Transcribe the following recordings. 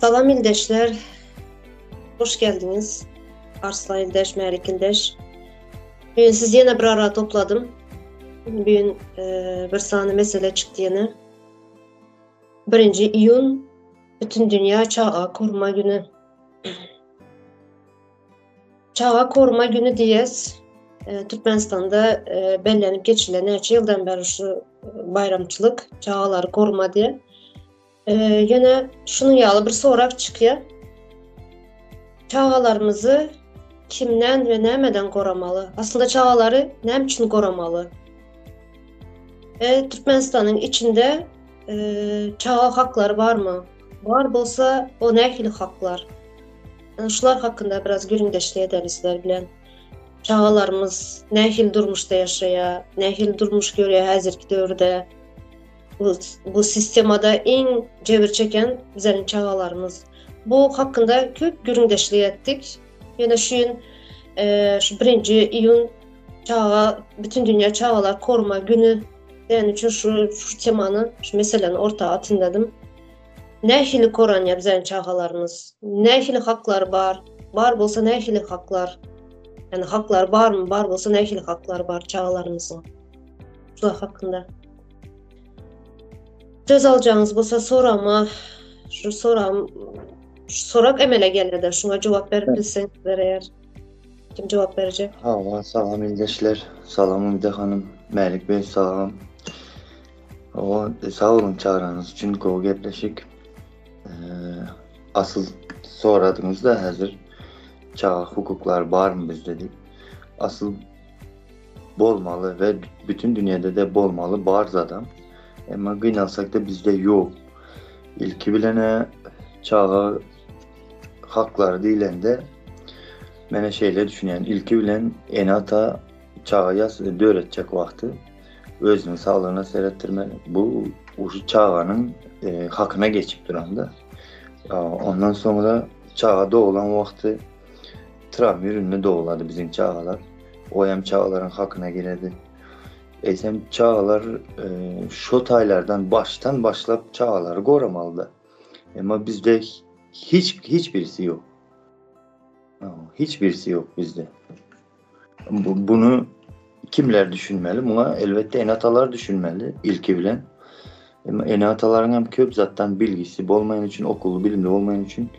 Salam İldeşler, hoş geldiniz. Arslan İldeş, Melik İldeş. Bugün sizi yine bir araya topladım. Bugün bir saniye mesele çıktı yine. 1 iyun Bütün Dünya Çağı Koruma Günü. Çağı Koruma Günü diyez. Türkmenistan'da bellenip geçilen neçe yıldan beri şu bayramçılık, çağları koruma diye. Yine şunun yağlı bir sorak çıkıyor. Çağalarımızı kimden ve nemeden korumalı? Aslında çağaları nem için korumalı? Türkmenistan'ın içinde çağa hakları var mı? Var bolsa o nehili haklar? Yani şular hakkında biraz göründeşleyelim sizler bilen. Çağalarımız nehil durmuşda yaşaya, nehil durmuş görüyor hazırki dövrde. Bu sistemada en cevir çeken bizlerin çağalarımız. Bu hakkında köp göründeşleyettik. Yine şu 1 iyun bütün dünya çağalar koruma günü yani için şu temanı, şu meselenin ortağa atındadım. Nehili koranya bizlerin çağalarımız? Nehili haklar var? Var bolsa nehili haklar? Yani haklar var mı? Var bolsa nehili haklar var çağalarımızın? Şular hakkında. Söz alacağınız bolsa sorama, şu sorak emele geldi. Şuna cevap verebilseniz eğer. Kim cevap verecek? Salam İldeşler, salam Ümide Hanım, Melik Bey salam. Sağ olun çağıranız için o gepleşik. Asıl soradığınızda hazır çağ hukuklar var mı biz dedik. Asıl bolmalı ve bütün dünyada da bolmalı var zaten. Ama kıynalsak da bizde yok. İlki bilene çağa haklar değilende mene şeyle düşünen ilki bilen enata çağa öğretecek vakti özünün sağlığına seyrettirmeli. Bu çağının hakkına geçip duranda. Ondan sonra çağda olan vakti travma ürünü doğuladı bizim çağlar. O hem çağların hakkına giredi. Hem çağlar şu taylardan baştan başlayıp çağları korumalı. Ama bizde hiçbirisi yok. Hiçbirisi yok bizde. Bunu kimler düşünmeli? Buna elbette enatalar düşünmeli ilki bilen. Ama enataların hem köp zattan bilgisi olmayan için, okulu bilimde olmayan için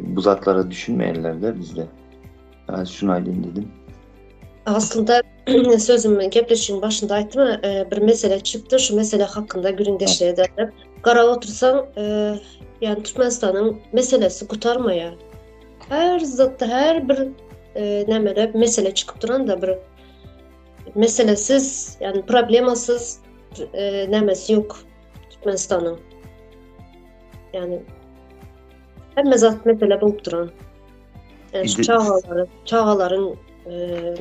bu zatlara düşünmeyenler de bizde. Yani şunu aydın dedim. Aslında sözümü gepleşiğin başında aytdım ama bir mesele çıktı. Şu mesele hakkında göründeşliğe ederler. Kara otursan yani Türkmenistan'ın meselesi kurtarmaya. Her zatta her bir nemere mesele çıkıp duran da bir meselesiz yani problemasız nemesi yok Türkmenistan'ın. Yani hem zat mesele bulup duran. Yani şu çağaların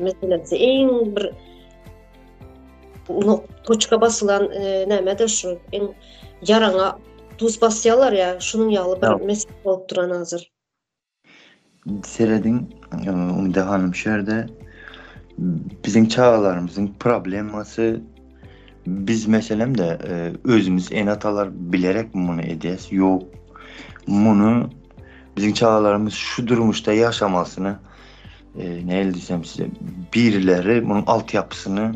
meselesi en bir toçka basılan neme de şu en yarana tuz basıyorlar ya şunun yağlı bir mesele bulup duran hazır. Seredin Ümide Hanım şerde bizim çağlarımızın probleması biz meselem de özümüz enatalar bilerek bunu edeceğiz. Yok. Bunu bizim çağlarımız şu durmuşta yaşamasını ne el desem size birileri bunun altyapısını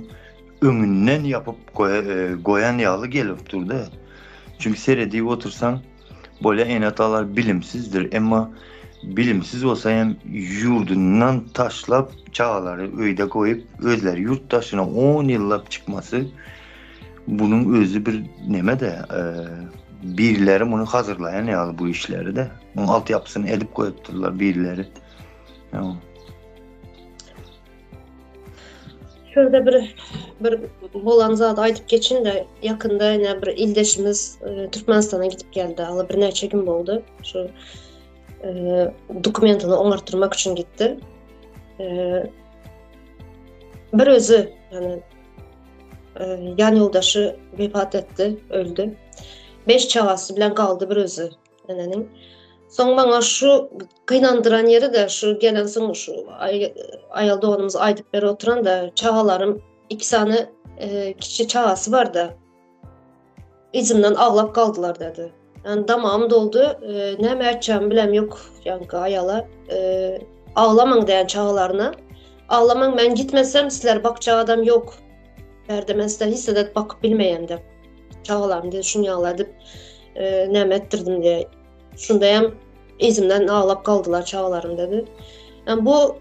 önünden yapıp koyan yağlı gelip durdu. Çünkü seyrediği otursan böyle enatalar bilimsizdir ama bilimsiz olsa hem yurdundan taşlap çağları öyde koyup özler yurttaşına 10 yıllap çıkması bunun özü bir neme de birileri bunu hazırlayan ya bu işleri de bunun altyapısını edip koyupturlar birileri. Yani. Şöyle bir bolan zat aytıp geçin de yakında yine bir ildeşimiz Türkmenistan'a gidip geldi. Alı bir neçe gün oldu. Şu dokumentini onarttırmak için gitti. Bir özü yani yan yoldaşı vefat etti, öldü. 5 çağası bilen kaldı bir özü. Yani son bana şu kıynandıran yeri de şu gelen son şu ayal doğanımız aydıp beri oturan da çağalarım 2 tane kişi çağası var da izimden ağlap kaldılar dedi. Yani damağım doldu. Ne mertçem bilem yok yani ayala. Ağlamang diyen çağlarına. Ağlamang ben gitmesem sizler bakacak adam yok. Erdemezler hissedet bakıp bilmeyen de. Çağlarım diye şunu yağladım. Nem ettirdim diye. Şundayam izimden ağlap kaldılar çağlarım dedi. Yani bu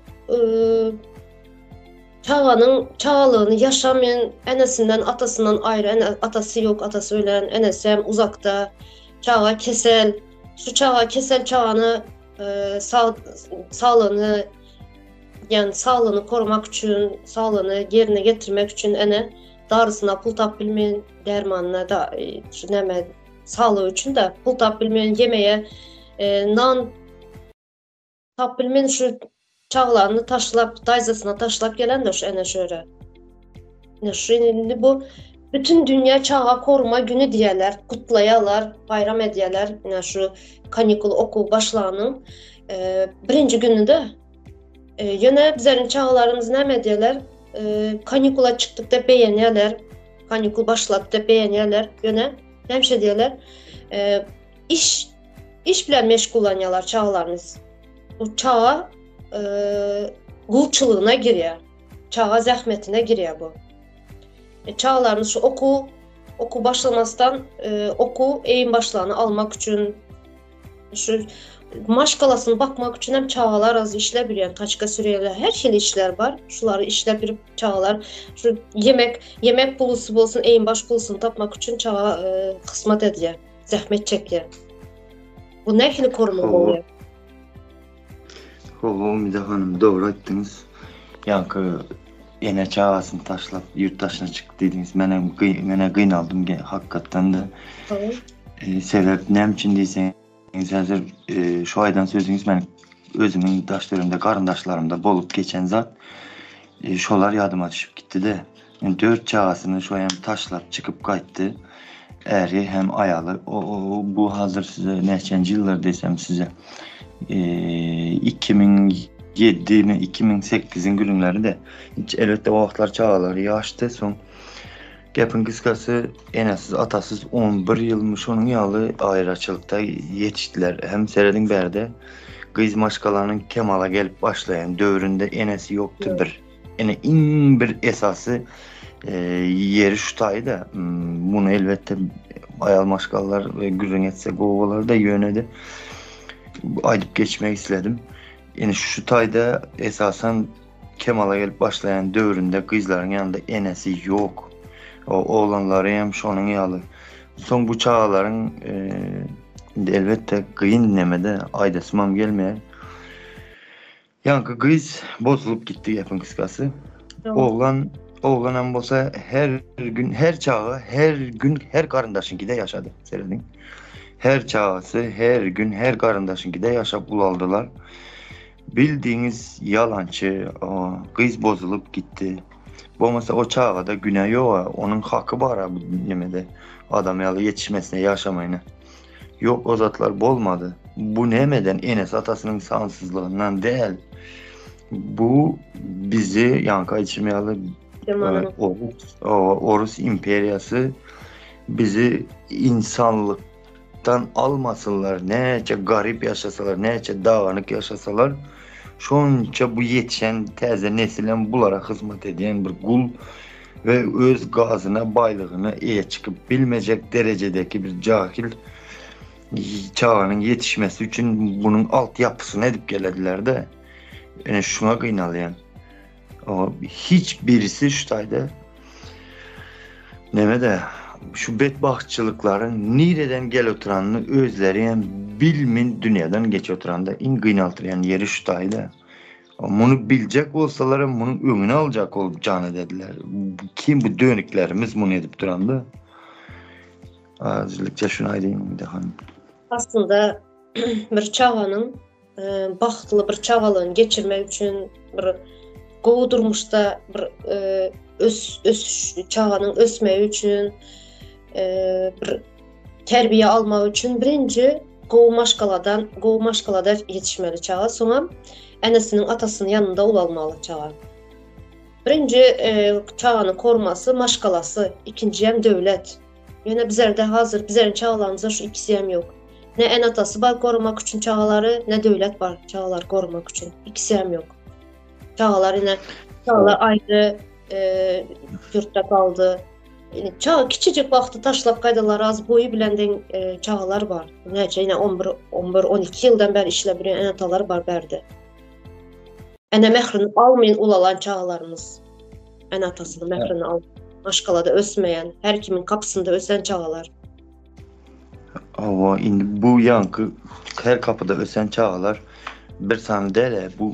çağanın çağalığını yaşamayan enesinden atasından ayrı, atası yok, atası ölen, enesi hem uzakta, çağa kesel, şu çağa kesel çağını sağlığını yani sağlığını korumak için, sağlığını yerine getirmek için ene darısına pul tap bilmeyen dermanına da şu neme sağlığı için de pul tap bilmeyen yemeğe nan tap bilmeyen şu çağlarını taşlap dayzasına taşlap gelen de şu ene şöyle. Şimdi bu bütün dünya çağa koruma günü diyeler, kutlayalar, bayram ediyeler. Yani şu kanikul okul başlağının birinci gününde yine bizlerin çağlarımız ne ediyorlar? Kanikula çıktık da beğeniyorlar. Kanikul başladı da beğeniyorlar. Yine ne şey diyorlar? İş bile meşgulanıyorlar çağlarımız. Bu çağa kulçuluğuna giriyor. Çağa zahmetine giriyor bu. Çağlarımız şu oku başlamasından oku eğim başlığını almak için şu maşkalasını bakmak için hem çağlar az işler biliyor. Kaçka süreyle her şey işler var. Şuları işler bir çağlar. Şu yemek bulusu olsun, eğim baş bulusunu tapmak için çağa kısmet ediyor. Zahmet çekiyor. Bu ne gibi koruma oluyor? Umide Hanım doğru ettiniz. Yankı yine çağasını taşlap yurt dışına çıktı dediniz. Mene kıynaldım hakikaten de. Tamam. Sebep ne için değilseniz hazır şu aydan sözünüz ben özümün daşlarımda, karındaşlarımda bolup geçen zat şolar yadıma düşüp gitti de. Yani 4 çağasını şu ayam taşlap çıkıp kayıttı. Eri hem ayalı. Bu hazır size neçenci yıllar desem size 2007 mi 2008'in günleri de hiç elbette o vaxtlar çağaları yaştı son Gepin kıskası enesiz atasız 11 yılmış onun yalı ayrıçılıkta yetiştiler. Hem seyredin berde kız maşkalarının Kemal'a gelip başlayan dövründe enesi yoktu bir. Ene in bir esası yeri şutaydı. Bunu elbette ayal maşkallar ve gürün etse govalar da yönedi. Aydıp geçmek istedim. Yani şutayda esasen Kemal'a gelip başlayan dövründe kızların yanında enesi yok. O oğlanları hem şonun yalı. Son bu çağların elbette kıyın dinlemede aydasımam gelmeye. Yankı kız bozulup gitti yapın kıskası. Tamam. Oğlan hem olsa her gün, her çağı, her gün, her karındaşınki de yaşadı. Seyredin. Her çağısı, her gün, her karındaşınki de yaşap ulaldılar. Bildiğiniz yalancı, kız bozulup gitti. Bu mesela o çağda günah yok, onun hakkı var bu dinlemede. Adam yalı yetişmesine, yaşamayına. Yok o zatlar bolmadı. Bu nemeden Enes atasının sansızlığından değil. Bu bizi yanka içmeyalı Orus imperiyası bizi insanlıktan almasınlar. Nece garip yaşasalar, nece dağınık yaşasalar. Şonca bu yetişen teze nesilen bulara hizmet eden bir kul ve öz gazına, baylığına çıkıp bilmeyecek derecedeki bir cahil çağının yetişmesi için bunun altyapısını edip gelediler de. Yani şuna kıynalayan. Hiçbirisi şutayda neme de şu bedbahtçılıkların nereden gel oturanını özleyen bilmin dünyadan geç oturanda in kıynaltıran yeri şutayda. Bunu bilecek olsalar bunun önünü alacak olacağını dediler. Kim bu dönüklerimiz bunu edip durandı? Azlıkça şuna diyeyim de hanım. Aslında bir çağanın baxtlı bir çağalığını geçirmek için bir qoğudurmuşda bir çağanın ösmeyi için bir terbiye almak için birinci qoğumaşkalada yetişmeli çağa. Sonra enesinin atasının yanında ulalmalı çağa. Birinci çağanın koruması maşkalası, ikinci hem devlet. Yəni bizlərdə hazır, bizlərin çağlarımızda şu ikisi hem yok. Ne en atası var korumak için çağaları, ne devlet var çağalar korumak için. İkisi hem yok. Çağalar yine çağalar ayrı yurtta kaldı. Yani çağ küçücük vaxtı taşlap qaydaları az boyu bilenden çağalar var. Nece yine 11-12 yıldan beri işlə bilən en atalar var bərdə. Ənə məhrini almayın ulalan çağalarımız. En atasını məhrini al. Maşkalada ösmeyen, her kimin kapısında ösen çağalar. Ama indi bu yankı her kapıda ösen çağlar bir tane değil, bu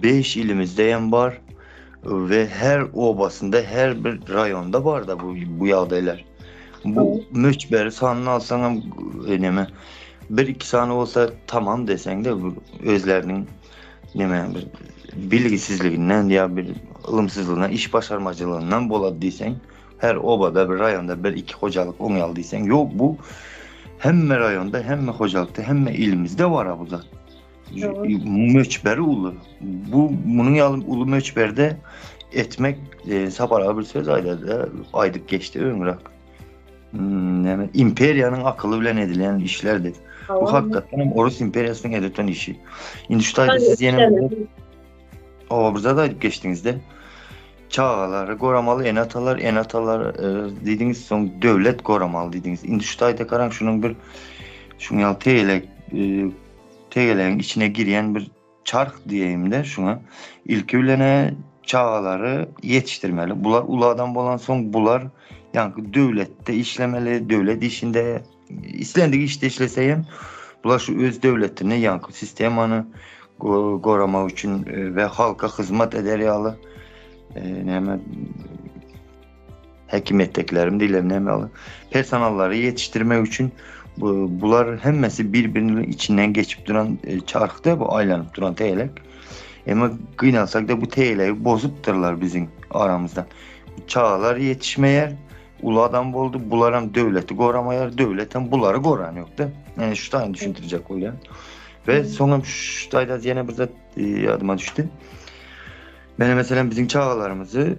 5 ilimizde yan var ve her obasında, her bir rayonda var da bu yağdaylar. Bu müçberi sanını alsan önemi bir iki saniye olsa tamam desen de bu özlerinin bir bilgisizliğinden ya bir ılımsızlığından, iş başarmacılığından boladı diysen, her obada bir rayonda bir iki hocalık oynayal diysen, yok bu hem rayonda hem hocalıkta hem ilimizde var ha bu da. Möçberi ulu. Bunun yalın ulu möçberde etmek sapara bir söz aydık geçti ömrak. Yani imperiyanın akıllı bilen edilen işlerdir. Bu hakikaten Orus İmperyası'nın editen işi. İndüstriyde siz yeni burada da geçtiğinizde çağaları koramalı, enatalar dediğiniz son devlet koramalı dediğiniz. İndüstriyde karan şunun bir şunu tegelerin içine giren bir çark diyeyim de şuna ilk ülene çağaları yetiştirmeli. Bunlar uladan olan son bular yani devlette işlemeli, devlet işinde istendiği işte işleseyim bunlar şu öz devletine yankı sistemanı korumak için ve halka hizmet eder yalı hekimiyettekilerim diyelim personelleri yetiştirmek için bunlar hemmesi birbirinin içinden geçip duran çarkta bu aylanıp duran teylek. Ama kıynalsak da bu teyleyi bozuptırlar bizim aramızdan. Çağlar yetişmeyer, uladan oldu, bunların devleti koramayar, devletten bunları koran yok da. Yani şu tane düşündürecek o yani. Ve sonra şu tayda yine burada adıma düştü. Ben mesela bizim çağlarımızı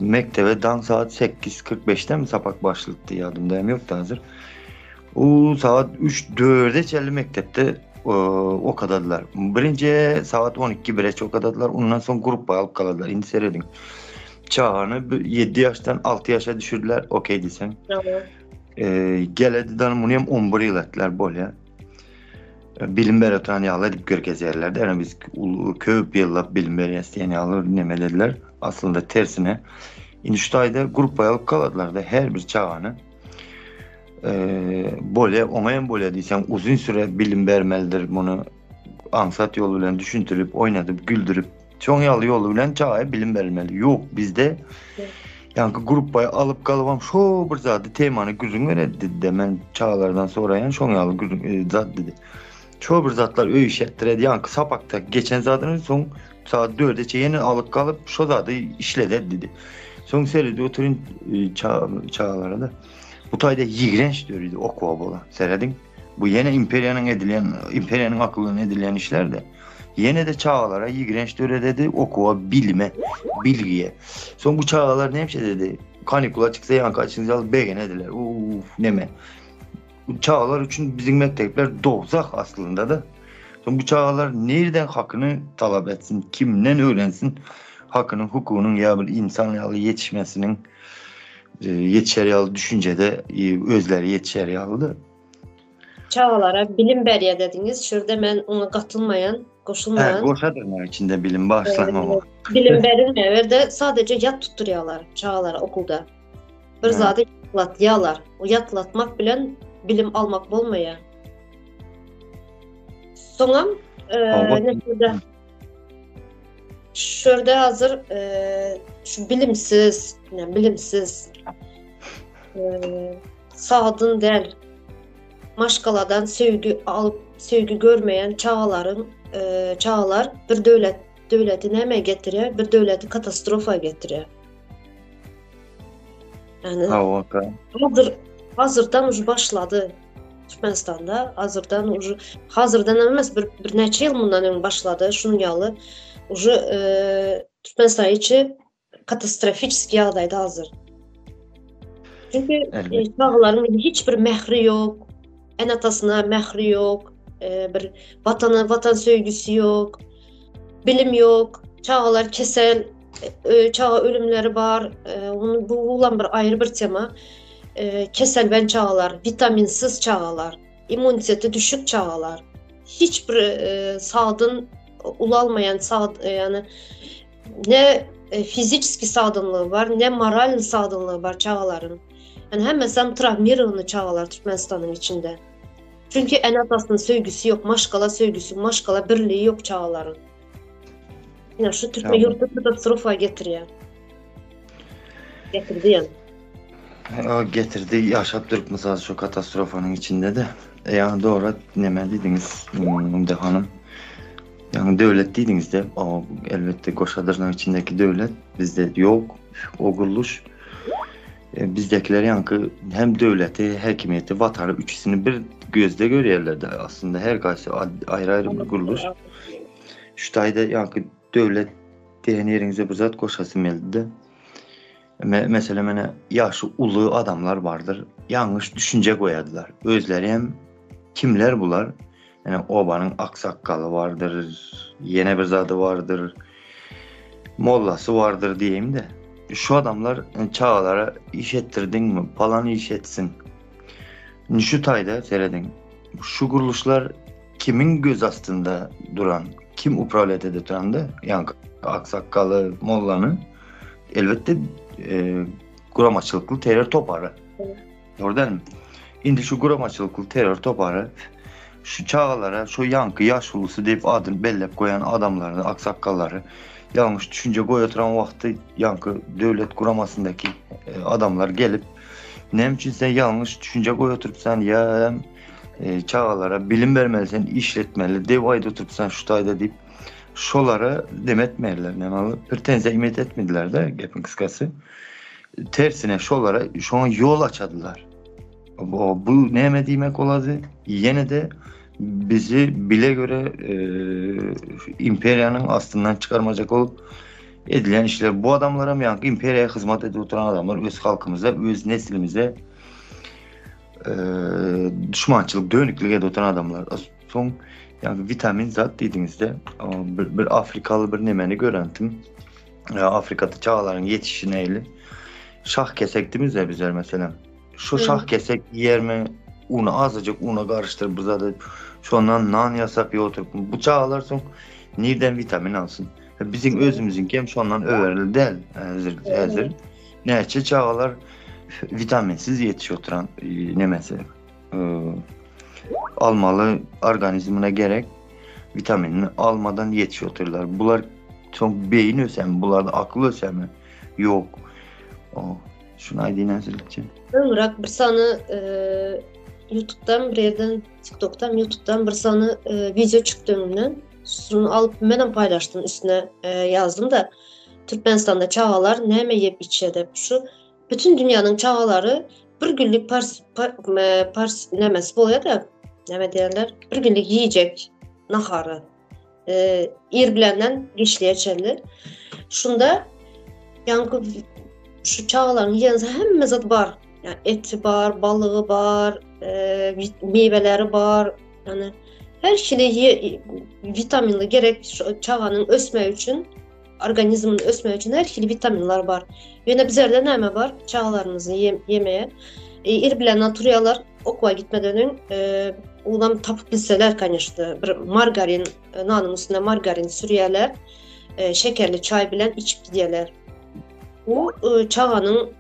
mektebe dan saat 8:45'te mi sapak başladı diye adımdayım yok da hazır. O saat 3-4'e çelli mektepte o kadardılar. Birinci saat 12-1'e o kadardılar. Ondan sonra grup alıp kaladılar. İndi seyredin. Çağını 7 yaştan 6 yaşa düşürdüler. Okey diysen. Geledi danımını 11 yıl ettiler böyle. Bilim beratani yağla edip görkez yerlerde. Yani biz köp yılla bilim beratani yağla neme dediler. Aslında tersine. İndi şu ayda grup alıp kaladılar da her bir çağını. Böyle onayan böyle diysen uzun süre bilim vermelidir bunu ansat yoluyla düşündürüp oynatıp güldürüp çok yoluyla çağa bilim vermeli. Yok bizde yani grup bayı alıp kalıvam şu bir zaten temanı güzün vereddi demen çağlardan sonra yani çok yalı zat dedi. Çoğu bir zatlar öyle işlettiredi yani sapakta geçen zaten son saat 4'e yeni alıp kalıp şu zaten işledi dedi. Son seride oturun çağlara da. Bu tayda iğrenç diyordu o kovabola. Seyredin. Bu yine imperiyanın akıllığına edilen işler de. Yine de çağlara iğrenç diyor dedi o kova bilime, bilgiye. Son bu çağlar neymiş dedi. Kanikula çıksa yankı açınca alıp beğen ediler. Neme. Bu çağlar için bizim mektepler dozak aslında da. Son bu çağlar nereden hakkını talep etsin, kimden öğrensin hakkının, hukukunun ya bir insanlığa yetişmesinin yetişeriyalı düşüncede özleri yetişeriyalıdır. Çağalara bilim beriye dediniz. Şurada ben ona koşulmayan. Qoşadırlar içinde bilim başlama. Bilim verilmiyor de sadece yat tutturuyorlar çağalara okulda. Bir zaten yatlatıyorlar. O yatlatmak bilen bilim almak olmuyor. Sonra şurada hazır şu bilimsiz sağdın del maşkaladan sevgi görmeyen çağlar bir devleti neme getiriyor, bir devleti katastrofa getiriyor. Yani hazırdan ucu başladı Türkmenistan'da, hazırdan emez bir neçə yıl bundan ön başladı, şunun yalı ucu Türkmenistan için katastrofik yağdaydı hazır. Çünkü Elbette. çağların hiçbir mehri yok. En atasına mehri yok. Bir vatan sevgisi yok. Bilim yok. Çağlar kesel, çağ ölümleri var. Bu olan bir ayrı bir tema. Kesel ben çağlar, vitaminsiz çağlar, immuniteti düşük çağlar. Hiçbir sağdın ulalmayan yani ne fiziki sağdınlığı var, ne moral sağdınlığı var çağların. Yani hem mesela travmirığını çağlar Türkmenistan'ın içinde. Çünkü en atasının sevgisi yok, maşkala sevgisi, maşkala birliği yok çağların. Yani şu Türkmen Ya, yurtta katastrofa getiriyor. Getirdi yani. o getirdi yaşattırıp mesela şu katastrofanın içinde de. Yani doğru demeliydiniz de hanım. Yani devlet dediniz de o elbette Koşadır'ın içindeki devlet bizde yok. O kuruluş bizdekiler yankı hem devleti, hakimiyeti, vatanı üçüsünü bir gözde görüyorlardı aslında her karşı ayrı ayrı bir kuruluş. Şu tayda yankı devlet diyen yerinize bir zat koşasım geldi. Mesela mene yaşı ulu adamlar vardır. Yanlış düşünce koyadılar. Özleri hem kimler bular? Yani obanın aksakkalı vardır, yene bir zadı vardır, mollası vardır diyeyim de. Şu adamlar çağlara iş ettirdin mi? Falan iş etsin. Şu tayda seyredin. Şu kuruluşlar kimin göz astında duran, kim upravletede durandı? Yani aksakkalı mollanın elbette kuramaçılıklı terör toparı. Orada mı? Şimdi şu kuramaçılıklı terör toparı şu çağlara, şu yankı yaş ulusu deyip adını bellep koyan adamlarını, aksakalları yanlış düşünce koyaturan vakti yankı devlet kuramasındaki adamlar gelip ne için sen yanlış düşünce koyaturup sen ya çağlara bilim vermelisin, işletmeli, dev ayda oturup sen şu tayda deyip şolara demetmeyirler. Yani pretenze imet etmediler de gepin kıskası. Tersine şolara şu an yol açadılar. Bu ne demek oladı? Yine de bizi bile göre imperyanın aslından çıkarmacak olup edilen işler. Bu adamlara mı yankı imperyaya hizmet edip oturan adamlar öz halkımıza, öz neslimize düşmançılık, dönüklük edip oturan adamlar. Son yani vitamin zat dediğinizde bir Afrikalı bir nemeni görentim. Afrika'da çağların yetişineyle şah kesektimiz ya bizler mesela. Şu şah kesek yer mi? Unu azıcık una karıştırıp zaten şu andan nan yasak bir oturup bu çağlarsın nereden vitamin alsın? Bizim özümüzün kem şu andan överili değil. Hazır. Neyse çağlar vitaminsiz yetişiyor oturan ne mesela? Almalı organizmine gerek vitaminini almadan yetişiyorlar. Bunlar çok beyin ösemi, bunlarda akıl ösemi yok. Şuna aydı hazırlıkçı. Irak bir sanı YouTube'dan bir yerden TikTok'tan YouTube'dan bir sanı video çıktığından şunu alıp ben paylaştım üstüne yazdım da Türkmenistan'da çağlar ne yiyip içede şu bütün dünyanın çağları bir günlük nemesi oluyor da ne derler bir günlük yiyecek naharı irbilenden geçleyecekler. Şunda yankı şu çağların yiyeniz hem zat var. Yani eti var, balığı var, meyveleri var. Yani her şeyi vitaminli gerek şu çağının ösme için, organizmin ösme için her şeyi vitaminler var. Yine bizlerde ne var? Çağlarımızı yemeye. İrbilen naturyalar okula gitmeden önce ondan tapıp bilseler kaynaştı. Bir margarin, nanın üstüne margarin sürüyorlar. Şekerli çay bilen içip gidiyorlar. Bu çağının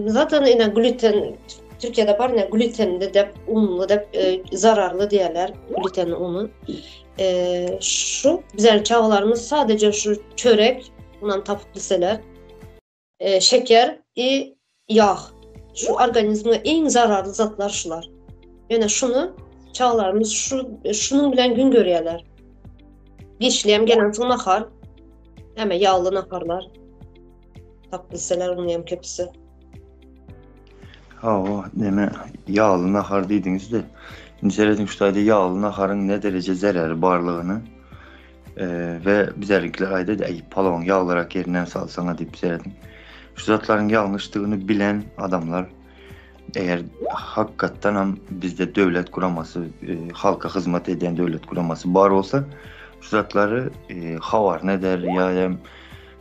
zaten yine gluten Türkiye'de var ne glutenli de unlu da zararlı diyorlar gluten unu. Şu güzel çağlarımız sadece şu çörek, bundan tapıp liseler, şeker, yağ. Şu organizme en zararlı zatlar şular. Yani şunu çağlarımız şunun bilen gün görüyorlar. Geçleyem gelen son nahar, hemen yağlı naharlar. Tapılseler onun yem köpüsü. O deme yağlı nahar dediniz de söyledim şu tayda yağlı naharın ne derece zararı varlığını ve bizerlikler ayda palon yağlarak yerinden salsana deyip söyledim. Şu zatların yanlışlığını bilen adamlar eğer hakikaten ham bizde devlet kuraması, halka hizmet eden devlet kuraması var olsa şu zatları havar ne der ya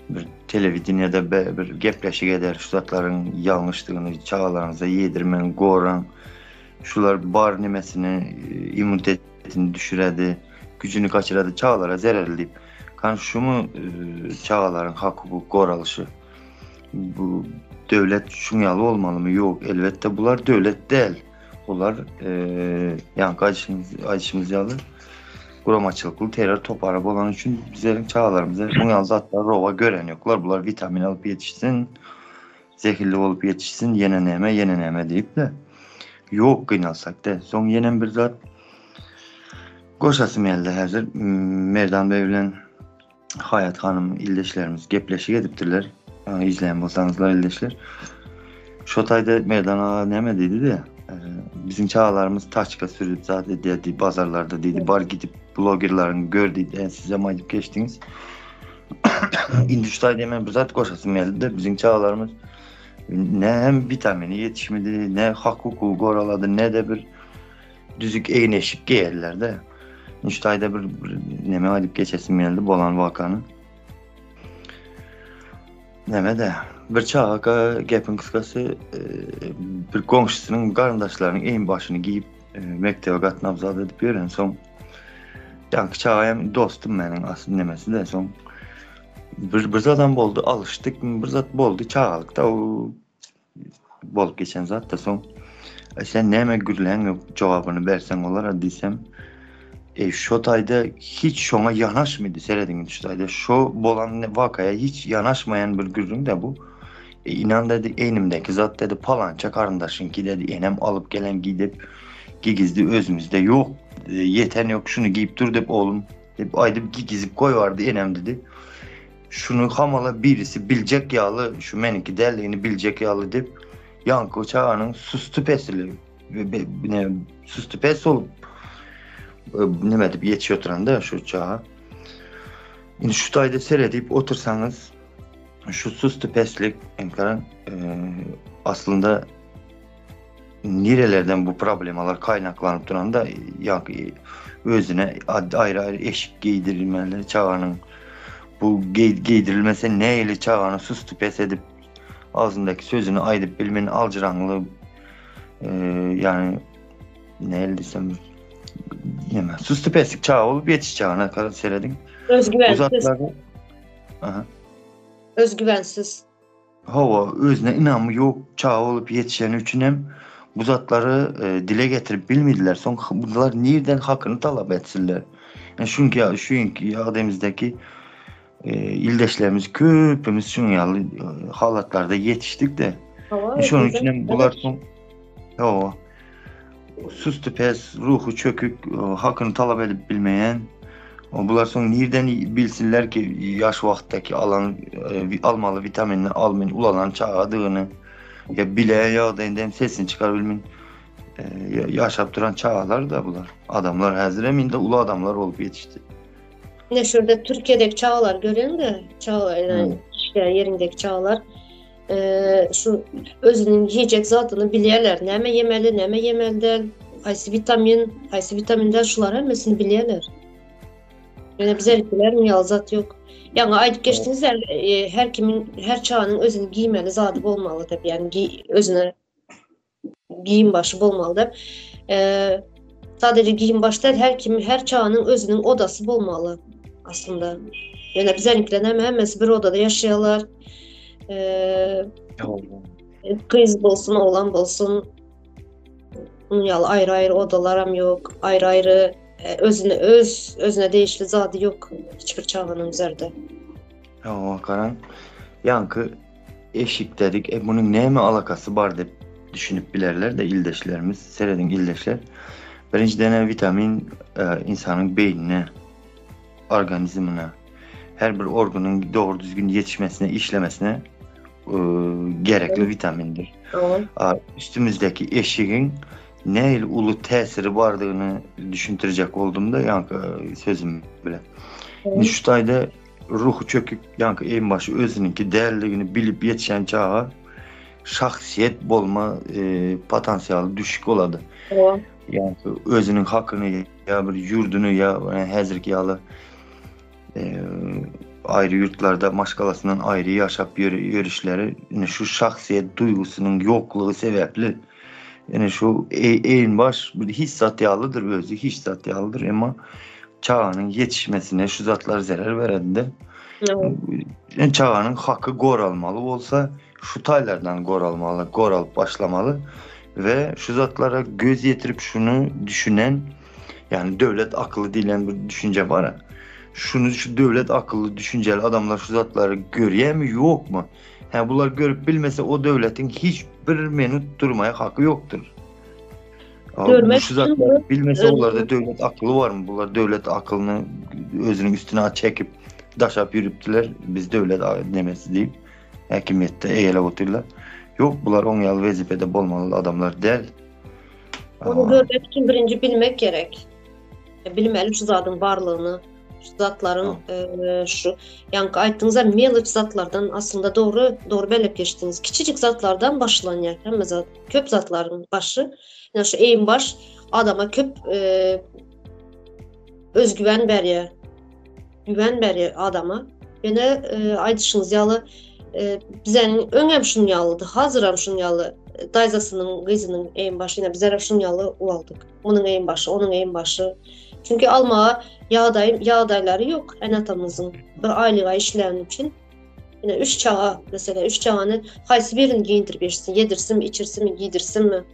bir televizyonda bir gepleşik eder şu zatların yanlışlığını çağlarınıza yedirmen, goran şular bar nimesini imunitetini düşüredi, gücünü kaçırdı, çağlara zarar deyip kan şu mu çağların hak hukuk goralışı bu devlet şunyalı olmalı mı? Yok. Elbette bunlar devlet değil. Bunlar yani acışımız yalı kuramaçılıklı terör toparı olan için bizlerin çağlarımıza bunyalı zatlar rova gören yoklar. Bunlar vitamin alıp yetişsin, zehirli olup yetişsin, yeneneme deyip de yok kıynalsak da. Son yenen bir zat koşasım elde hazır. Merdan Bey bilen Hayat Hanım ildeşlerimiz gepleşik ediptirler. İzleyen bolsanızlar ildeşler. Şotayda meydana neme dedi de bizim çağlarımız taçka sürüp zaten dedi pazarlarda dedi bar gidip blogerların gördüğü size mayıp geçtiniz. İndüstriyel hemen bir zat koşasım geldi de bizim çağlarımız ne hem vitamini yetişmedi ne hak hukuku oraladı ne de bir düzük eğneşik giyerler de. İndüstriyelde bir neme alıp geçesim geldi bolan vakanı. Neme de bir çağa gepin kıskası bir komşusunun kardeşlerinin en başını giyip mektebe katnabzad edip yören son yankı çağayım dostum benim aslında nemesi de son bir zaten boldu alıştık bir zat boldu çağalıkta o bol geçen zat da son sen neme gürlen yok cevabını versen olar desem Şotayda hiç şona yanaşmadı seyredin Şotayda. Şu bolan vakaya hiç yanaşmayan bir gürün de bu. İnan dedi enimdeki zat dedi palanca karındaşın ki dedi enem alıp gelen gidip gigizdi özümüzde yok. Yeten yok şunu giyip dur deyip oğlum deyip aydıp gigizip koy vardı enem dedi. Şunu hamala birisi bilecek yağlı şu meniki derliğini bilecek yağlı deyip yankı çağının sustupesili sustupes olup ne edip yetişi oturanda şu çağa. Şimdi şu tayda seyredip otursanız şu sustupeslik aslında nerelerden bu problemalar kaynaklanıp duranda özüne ayrı eşik giydirilmeleri çağının bu giydirilmesi neyle çağını sustupes edip ağzındaki sözünü aydıp bilmenin alcıranlığı yani ne elde desem yemez. Sustupeslik çağı olup yetiş çağına kadar seyredin. Özgüvensiz. Özgüvensiz. Hava özüne inanmı yok çağı olup yetişen üçün hem bu zatları dile getirip bilmediler. Son bunlar nereden hakkını talep etsinler. Yani çünkü ademizdeki ildeşlerimiz köpümüz şunyalı halatlarda yetiştik de. Şunun için hem bunlar son hava sustupes, ruhu çökük, hakkını talep edip bilmeyen, bunlar son nereden bilsinler ki yaş vaxtdaki almalı vitaminini almayın, ulanan çağadığını, ya bile ya da endem sesini çıkarabilmeyin, yaşap duran çağlar da bunlar. Adamlar hazır emin de ulu adamlar olup yetişti. Ne şurada Türkiye'deki çağlar görelim de, çağlar yani yerindeki çağlar. Şu özünün yiyecek zatını bilirler. Neme yemeli, neme yemelidir. Haysi vitaminden şular hemesini bilirler. Yani bize bilirler mi zat yok. Yani ayıp geçtiğiniz her çağının özünü giymeli zatı olmalı tabii. Yani özüne giyim başı olmalı da. Sadece giyim başı değil, her çağının özünün odası olmalı aslında. Yani bizimkiler hemesi bir odada yaşıyorlar. Kız olsun, oğlan olsun, ayrı odalarım yok, ayrı özüne değişli zadı yok hiçbir çağının üzerinde. Ya karan yankı eşik dedik. Bunun neyme alakası var deyip düşünüp bilirler de ildeşlerimiz, seyredin ildeşler. Birinci dene vitamin insanın beynine, organizmine, her bir organın doğru düzgün yetişmesine, işlemesine gerekli vitamindir. Üstümüzdeki eşiğin ne ulu tesiri vardığını düşündürecek olduğumda yankı sözüm bile. Şu tayda ruhu çöküp yankı en başı özününki değerliğini bilip yetişen çağa şahsiyet bolma potansiyeli düşük oladı. O. Yani özünün hakkını ya bir yurdunu ya hazırki yalı ayrı yurtlarda başkalasından ayrı yaşap yürüyüşleri yani şu şahsiyet duygusunun yokluğu sebeple yani şu en baş bir hissiyatyalıdır özü hissiyatyalıdır ama çağının yetişmesine şu zatlar zarar verende yani çağının hakkı gor almalı olsa şu taylardan gor almalı, gor alıp başlamalı ve şu zatlara göz yetirip şunu düşünen yani devlet akıllı diyen bir düşünce var ya. Şu devlet akıllı düşünceli adamlar şu zatları görüyor mu yok mu? Ha, bunlar görüp bilmese o devletin hiçbir minut durmaya hakkı yoktur. Bu Görmek şu için zatlar bilmese e, onlarda devlet akıllı var mı? Bunlar devlet aklını özünün üstüne çekip daşap yürüttüler. Biz devlet demesi deyip hakimiyette eyle oturdular. Yok bunlar 10 yıl vazifede olmalı adamlar değil. onu görmek için birinci bilmek gerek. Bilmeli şu zatın varlığını, şu zatların şu yani aytdığınız meliç zatlardan aslında doğru belirtip geçtiniz. Küçücük zatlardan başlanıyor. Hem zat, köp zatların başı. Yani şu en baş adama köp özgüven veriyor. Güven veriyor adama. Yine aytışınız yalı bizenin öňem şun yalıdı, hazyram şun yalı. Dayzasının, kızının en başı yine bizler şun yalı ulaldık. Onun en başı, onun en başı. Çünkü almağa yağdayları yok en atamızın. Bir aylığa işleyen için. Yine üç çağa mesela üç çağını haysi birini giyindirip versin, yedirsin mi, içirsin mi, giydirsin mi?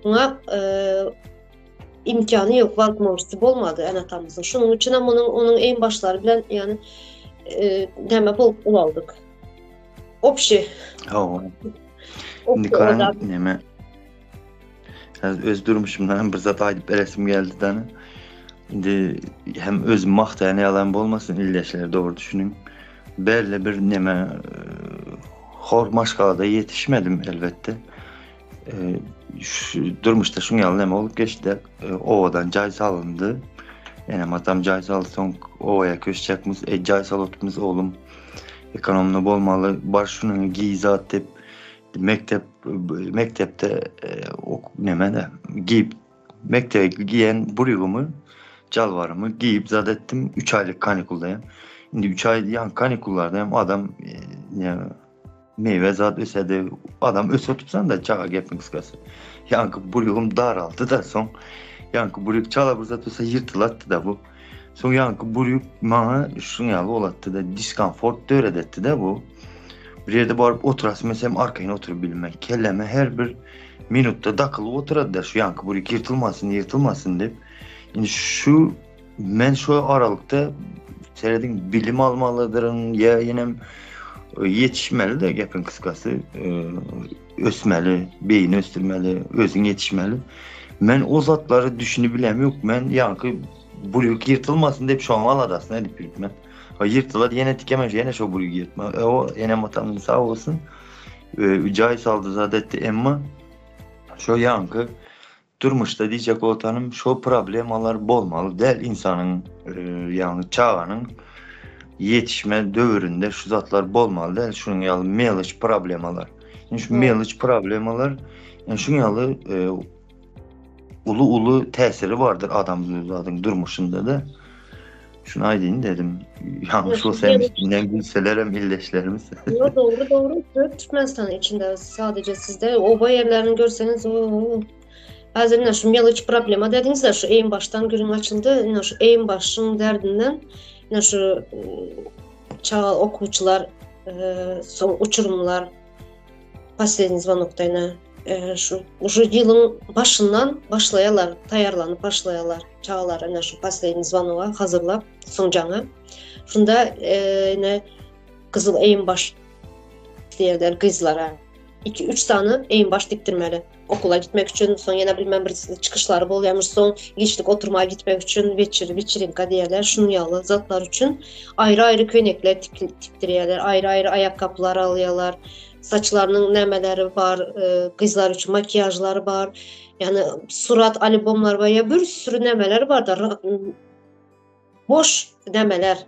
Buna imkanı yok, vakti olmadı en atamızın. Şunun için ama onun en başları bilen yani demek ulaldık. Opşi. Şimdi karan neme öz durmuşumdan hem bir zat ayıp resim geldi dana. Şimdi hem öz mahtayana yalan olmasın illeşler doğru düşünün. Belli bir neme hor maşgalada yetişmedim elbette. Durmuşta şun yalan neme olup geçti. Ovadan cay salındı. Yani matam cay saldı son ovaya köşecekmiz. Cay salotumuz oğlum. Ekonomlu olmalı. Bar şunu giyizat hep mektepte neme de giyip mektebe giyen burigumu calvarımı giyip zadettim 3 aylık kanikuldayım. Şimdi 3 ay yan kanikullardayım adam meyve zat ösedi adam öse tutsan da çağa gepin kıskası. Yankı burigum daraldı da son yankı burig çala burzat öse yırtılattı da bu. Son yankı burig bana şunu yalı olattı da diskomfort döredetti de bu. Bir yerde barıp oturasın mesela arkayına oturup bilmek. Kelleme her bir minutta dakılı oturadı da şu yankı burig yırtılmasın deyip. Yani ben şu aralıkta seyredin bilim almalıdırın ya yine yetişmeli de yapın kıskası ösmeli, beyin östürmeli, özün yetişmeli. Ben o zatları düşünebilem yok. Ben yankı burig yırtılmasın deyip şu an aladasın edip yürütmem. Yırtılar yine tikemez yine şu burig yırtma. O yine matamın sağ olsun. Cay saldı zadetti ama şu yankı durmuşda diyecek otanım şu problemalar bolmalı değil insanın yani çağının yetişme dövründe şu zatlar bolmalı değil şunun yalı meliç problemalar. Yani şu meliç problemalar yani şunun yalı ulu tesiri vardır adamın durmuşunda da. Şunu aydın dedim. Yanlış olsaymış dinlen bilselerim illeşlerimiz. Yo, doğru. Türkmenistan içinde sadece sizde oba yerlerini görseniz Hazırda şu meliç problema dediniz de şu en baştan günün açıldı. Şu en başın derdinden şu çağ okuvçular son uçurumlar последний звоноktayına şu yılın başından başlayalar, tayarlanıp başlayalar çağlar şu последний звонога hazırlap suncana. Şunda yine kızıl en baş diyorlar kızlara. 2-3 tane en baş diktirmeli. Okula gitmek için son yine bilmem bir çıkışları bolyamış son geçlik oturmaya gitmek için вечеринка diyorlar. Şunu yalı zatlar için ayrı köynekler tiktiriyorlar. Ayrı ayakkabılar alıyorlar. Saçlarının nemeleri var. Kızlar için makyajları var. Yani surat albomlar var ya bir sürü nemeler var da boş nemeler.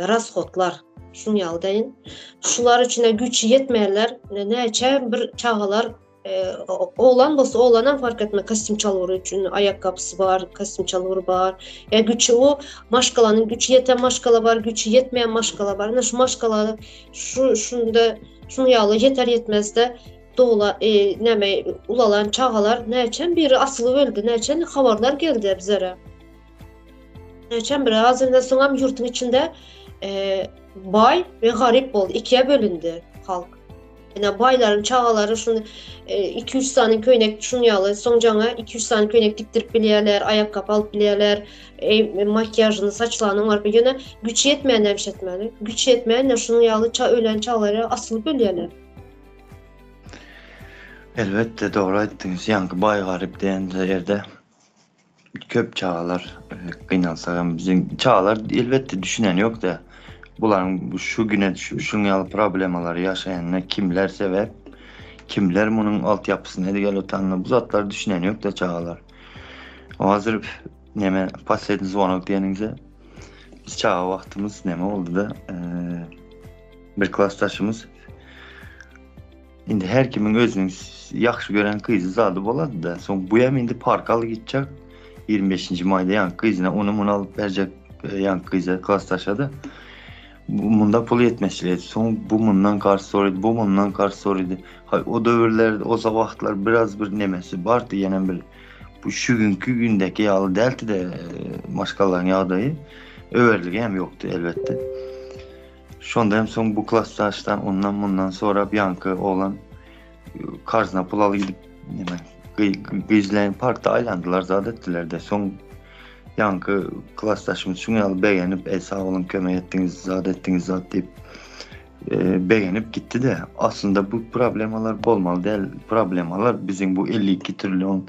rasxotlar şunyalı deyin. Şular içine güç yetmeyenler neçe bir çağalar oğlan bolsa oğlanan fark etme kostyum çalıvırı için ayakkabısı var, kostyum çalıvırı var. Ya güçü o maşkalanın güçü yeten maşkala var, güçü yetmeyen maşkala var. Yani şu maşkala şunu yağlı yeter yetmez de doğula neme ulalan çağalar neçen bir asılı öldü, neçen haberler geldi bizlere. Neçen bir azından sonra yurtun içinde bay ve garip oldu. İkiye bölündü halk. Yani bayların çağaları şunu 2-3 tane köynek şunyalı soncana 2-3 tane köynek diktirip bilirler, ayakkabı alıp bilirler, makyajını, saçlarını var bir yöne güç yetmeyen demiş etmeli. Güç yetmeyen şunyalı ölen çağaları asılı bilirler. Elbette doğru ettiniz. Yankı bay garip deyen yerde köp çağalar kıynalsa bizim çağalar elbette düşünen yok da buların şu güne şunyalı problemaları yaşayanlar kimler sebep, kimler bunun altyapısını ne gel otanla bu zatlar düşünen yok da çağalar. O hazır neme pas ediniz onu diyeninize biz çağa vaktimiz neme oldu da bir klastaşımız indi her kimin özünün yaxşı gören kızı zadı boladı da son bu yem indi parkalı gidecek 25. mayda yan kızına onu alıp verecek yan kızı klastaşadı. Bunda pul yetmesiyle son bu bundan karşı soruydu, bu bundan karşı soruydu. O dövrlerde, o vaxtlar biraz bir nemesi vardı yine bir bu şu günkü gündeki yağlı delti de maşkaların yağdayı överliği hem yoktu elbette. Şu anda hem son bu klastaştan ondan bundan sonra bir yankı olan Kars'ına pulalı gidip kızlayın parkta aylandılar zadettiler de son yankı klastaşımız şunu alıp beğenip sağ olun kömek ettiniz zat deyip beğenip gitti de aslında bu problemalar olmalı değil problemalar bizim bu 52 trilyon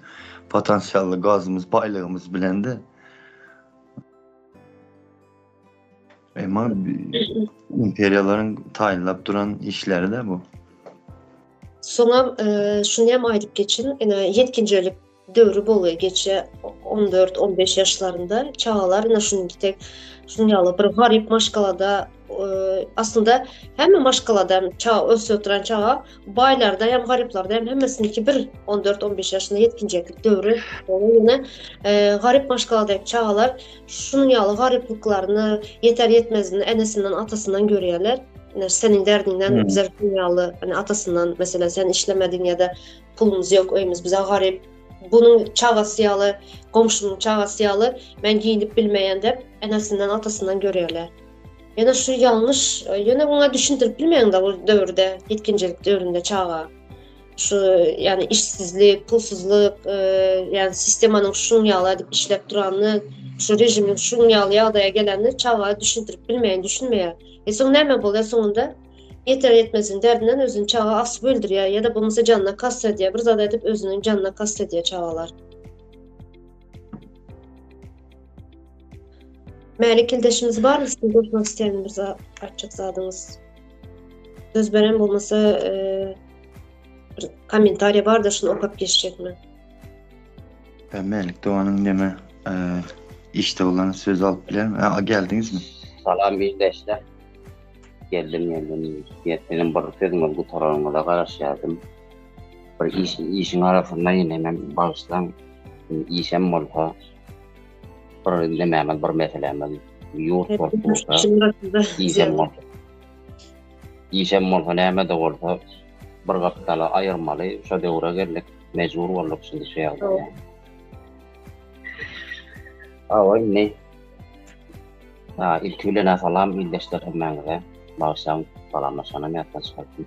potansiyelli gazımız baylığımız bilen de ama imperiyaların tayinlap duran işleri de bu. Sonra şunu hem aydıp geçin yetkincelik dövrü boluyor geçe 14-15 yaşlarında çağalar şunyalı bir garip maşkalada aslında hem maşkalada hem çağ ölse oturan çağa baylarda hem gariplarda hem hemmesindeki bir 14-15 yaşında yetkincelik dövrü yine garip maşkalada çağalar şunyalı garipliklerini yeter yetmezliğini enesinden atasından görüyorlar. Senin derdinden bize dünyalı hani atasından mesela sen işlemedin ya da pulumuz yok oyumuz bize garip bunun çağası yalı komşunun çağası yalı ben giyinip bilmeyen de enesinden atasından görüyorlar. Yani şu yanlış yine buna düşündürüp bilmeyen de bu dövrde yetkincelik dövründe çağa şu yani işsizlik, pulsuzluk yani sistemanın şun yağlı edip işlep duranlık şu rejimin şun yağlı yağdaya gelenler çağa düşündürüp bilmeyen düşünmeyen son neme boluyor sonunda yeter yetmezin derdinden özünün çağa asıp öldürüyor ya da bulunsa canına kastediyor bir zat edip özünün canına kastediyor çağalar. Melik ildeşimiz var mı? Sizin konuşmak isteyeninizi açacak zadınız. Söz veren bulmasa komentarya var da şunu okup geçecek mi? Ben Melik Doğan'ın deme işte olan söz alıp bilerim. Geldiniz mi? Salam ildeşler. Geldim. Benim bir sözüm bu tarafına da karışıyordum. Bir işin arasında yine ben baştan işim olsa bir dememel bir meselemiz yurt olsa işim olsa neme de olsa bir kapitala ayırmalı şu devre geldik mecbur olduk şimdi şey yaptı yani. Ağay ne? İlk öyle salam ildeşler hemen baştan salamlaşana meyattan çıkarttım.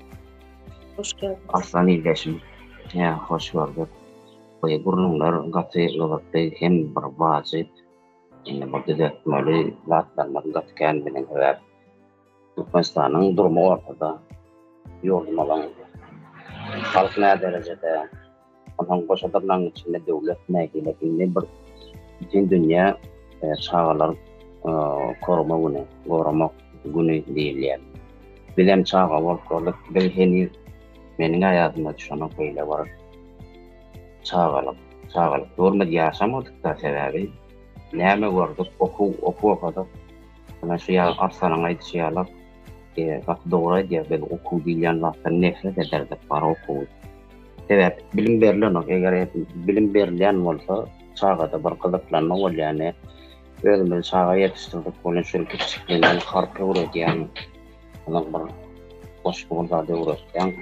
Hoş geldin. Aslan ildeşim. Ya hoş gördük. Bu burnunlar katı hem bir vacip. Yani bu düzeltmeli zatlanmak katı kendinin ve Türkmenistan'ın durumu ortada. Yordum alan. Halk ne derecede? Ondan koşadırların içinde devlet mekilekinde bir bütün dünya çağalar koruma günü değil yani. Bilem çağa varlık belki benim hayatımda düşünen böyle var. Çağalık görmedi yaşamadık da sebebi. Neyme gördük, oku. Ana şu ya Arslan'ın aytışýarlar, gatı dogry diýip ben okuw diýen zatdan nefret ederdik bar okuw. Evet, bilim berilen ok, eger bilim berilen bolsa, çağda bir gyzyklanma bolýany, özümiz çağa ýetişdirdik bolan şol kiçikden harpy öwredýän, onuň bir boş bolady öwredýän,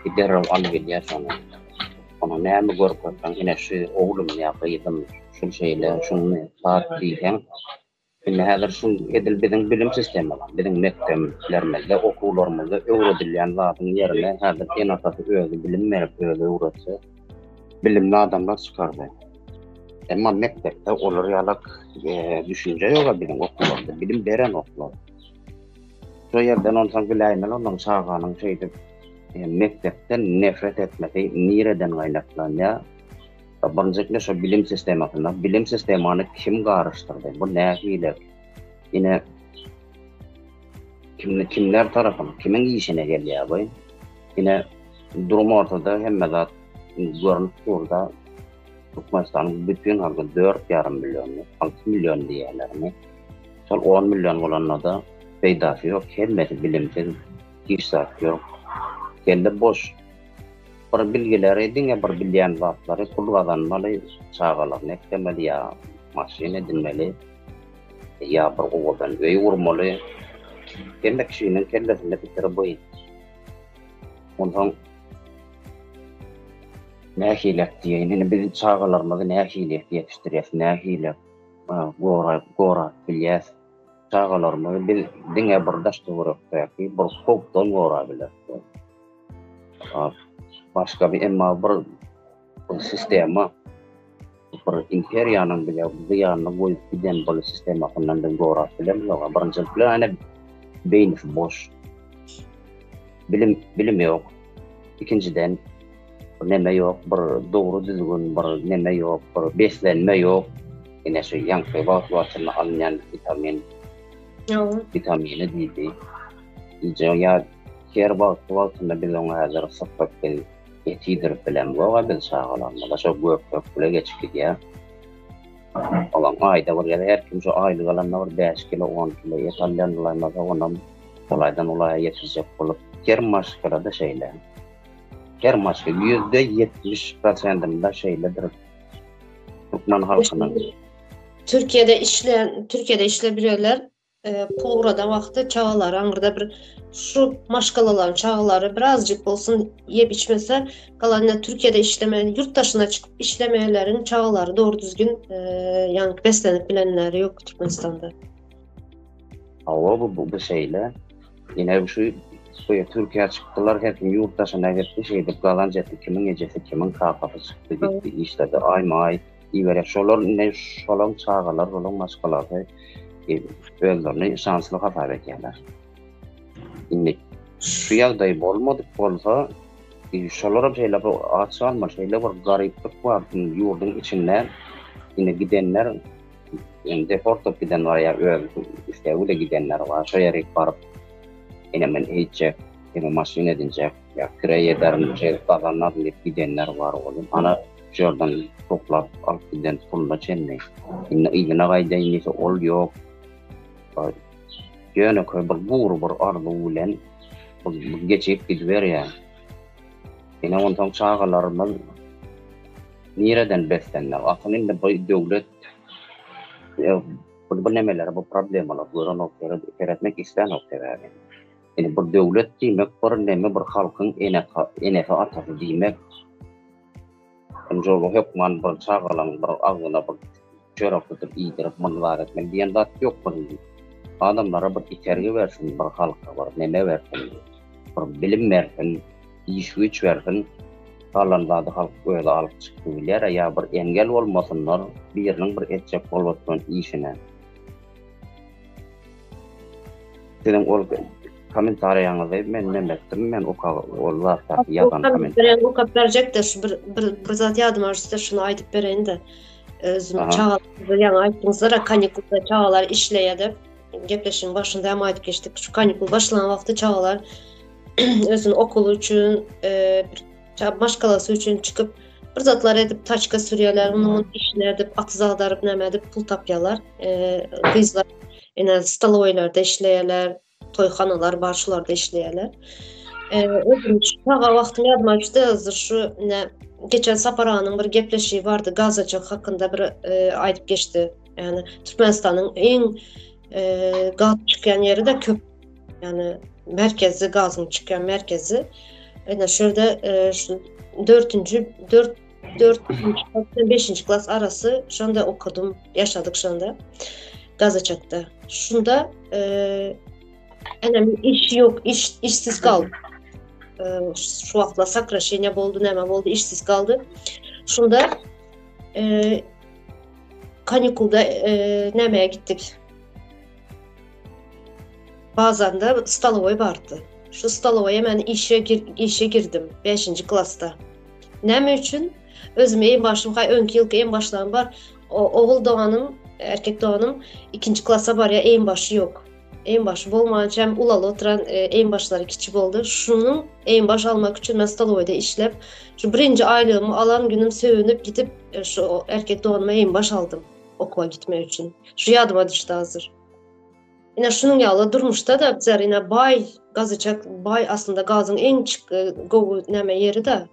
gider alyp gelýär şonu. Onu näme görüp baksan, ine şu oglum ýa-da şol şeýle, şunu saat diýen. Şimdi häzir şu edil biziň bilim sistemi, biziň mekdeplerimizde, okuwlarymyzda öwredilýän zatyň ýerine häzir en asasy özü bilim berip özü öwretse, bilimli adamlar çykardy. Emma mekdepde olar ýalak düşünje ýok biziň okuwlarda, bilim beren okuwlar. Şu ýerden onsan biläýmel, onuň çağanyň şeýdip mekdepden nefret etmesi nireden gaýnaklanýar? Birinci şu bilim sistemine, bilim sistemini kim garıştırdı? Bu nähile? Yine kimler tarafından, kimin işine gelýär bu? Yine durum ortada hemme zat görünüp burada Türkmenistan'ın bütün halkı 4,5 milyon, 6 milyon diýerlermi? Sol 10 milyon olanlarda peýdasy ýok, hemmeti bilimsiz, işsat ýok. Kende boş. Bir bilgileri edinge bir bilýän zatlary pul gazanmaly, çağalar nekdemeli ya, maşin edinmeli, ya bir owadan öý urmaly. Kende kişinin kellesinde pikiri bu. Ondan nähilek diýeni biz çağalarymyzy nähilek ýetişdirýäs, nähilek gora bilýäs. Çağalarymyzy biz diňe bir daş töwerek bir hokdan gora biler. Başka bir emma bir sistema, bir imperiyanın bile bu yanına koyup giden bir sistema hakkında gora bilen yok. Birinci plan beyni boş. Bilim yok. İkinciden neme yok, bir doğru düzgün bir neme yok, bir beslenme yok. Yine şu yankı vakıtını alınan vitamini değil. İyice ya her vakıtında biz ona hazır sıfır yetidirip bilen bu biz sağlamda şu gökle geçip gidiyor. Olan ayda var ya her kim şu aylık alanlar var 5 kilo 10 kilo yeterli olaylar ondan olaydan olaya yetecek olup her maskara da şeyler. Her maske %70%'ında şeyledir. Türkmen halkının. Türkiye'de işlebilirler. Pulurada vakti çağlar, Angra'da bir şu maşkalaların çağları birazcık olsun yiyip içmese kalanlar Türkiye'de işlemeyen, yurt dışına çıkıp işlemeyelerin çağları doğru düzgün yani beslenip bilenleri yok Türkmenistan'da. Ama bu şeyle yine şu Türkiye çıktılar hep yurt dışına gitti şeydi kalan cetti kimin gecesi kimin kafası çıktı gitti işledi ay İvere şolar ne şolan çağlar şolan maşkalarda özlerine şanslı hafif etkenler. Şimdi şu yağdayı olmadık olsa şolarım şeyler bu açılma şeyler var gariplik var yurdun içinden yine gidenler deport giden var ya işte öyle gidenler var şu yere varıp yine ben hiççe yine maşin edince ya kireye ederim şey kazanlar gidenler var oğlum ana şuradan toplar alıp giden pulla çenmeyi yine ilgine gayda yine ol yok yöne koy bir ardı ulen geçip gidiver ya yine ondan çağalarımız nereden beslenler aslında bu devlet bu nemeler bu problemler bu noktaları keretmek isteyen noktalar yani bu devlet demek bir neme bir halkın enefe atası demek önce hükman bir çağalan bir ağına bir çörek tutup iyidirip manlar etmek diyen zat yok bunun. Adamlara bir içergi versin, bir halka var, neme versin, bir bilim versin, iş güç versin. Kalanlarda halk öyle alıp çıkıyorlar ya bir engel olmasınlar, birinin bir edecek olmasın işine. Senin ol komentaryanızı ben memektim, ben o zaten yazan komentar. O verecek de bir zat yadım arasında şunu aydıp vereyim de. Çağlar, yani aytыңыздар, kanikulda çağlar işleyedi. Gepleşin başında hem aytıp geçtik. Şu kanikul başlanan vakti çağlar özün okulu için, maşkalası için çıkıp bir zatlar edip taçka sürüyorlar, onun işine edip, atız ağdarıp, neme edip, pul tapyalar, kızlar. Yine staloylarda işleyeler, toyxanalar, barçlarda işleyeler. Özüm çağa vaxtım yadıma düşdü hazır şu ne geçen Sapar Ağa'nın bir gepleşiği vardı. Gazacak hakkında bir aytıp geçti. Yani Türkmenistan'ın en gaz çıkan yeri de köp. Yani merkezi gazın çıkan merkezi. Yani şurada şu 4. 5. klas arası şu anda okudum, yaşadık şu anda. Gazacak'ta. Şunda önemli iş yok, işsiz kaldı. Şu vaxtla sakraşenya boldu, näme boldu, işsiz kaldı. Şunda kanikulda nämeye gittik. Bazen de stalovoy vardı. Şu stalovoya ben işe girdim 5. klasta. Näme üçün? Özüme en başım, önkü yılki en başlarım var. Oğul doğanım, erkek doğanım 2. klasa var ya, en başı yok. En başı bolmayınca hem ulalı oturan en başları kiçik oldu. Şunun en baş almak için ben stalovoyda işlep, şu 1. aylığımı alan günüm sevinip gidip şu erkek doğanıma en baş aldım okula gitmek için. Şu yadıma düştü hazır. Yine şunun yalı durmuşta da bizler yine bay gazıcak, bay aslında gazın en govu näme yeri de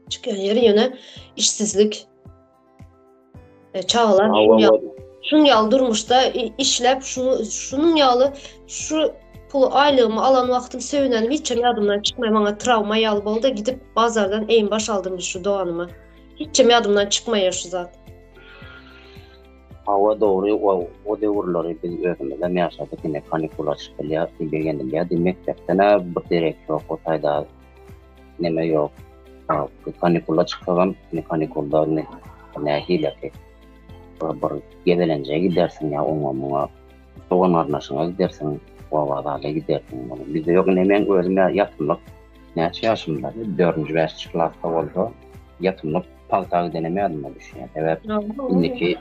çıkan yeri yine işsizlik. Çağlar şunun yalı durmuşta işlep şunun yalı şu pulu aylığımı alan vaktim sevinenim hiç yadımdan çıkmaya, bana travma yalı boldu gidip bazardan en baş aldım şu doğanıma. Hiç yadımdan çıkmaya şu zat. Hava doğru o devirleri biz özümüzden yaşadık yine kanikula çıkılıyor, bilgendim mektepten bir direk yok, o tayda neme yok. Kanikula çıkalım, kanikulda ne hile ki bir gevelence'ye gidersin ya onunla doğan arnaşına gidersin, o vadayla gidersin. Bizde yok hemen özüme yatımlık ne yaşımda 4. 5. klasta oldu yatımlık paltağı denemeyedim düşünüyorum. Evet, indiki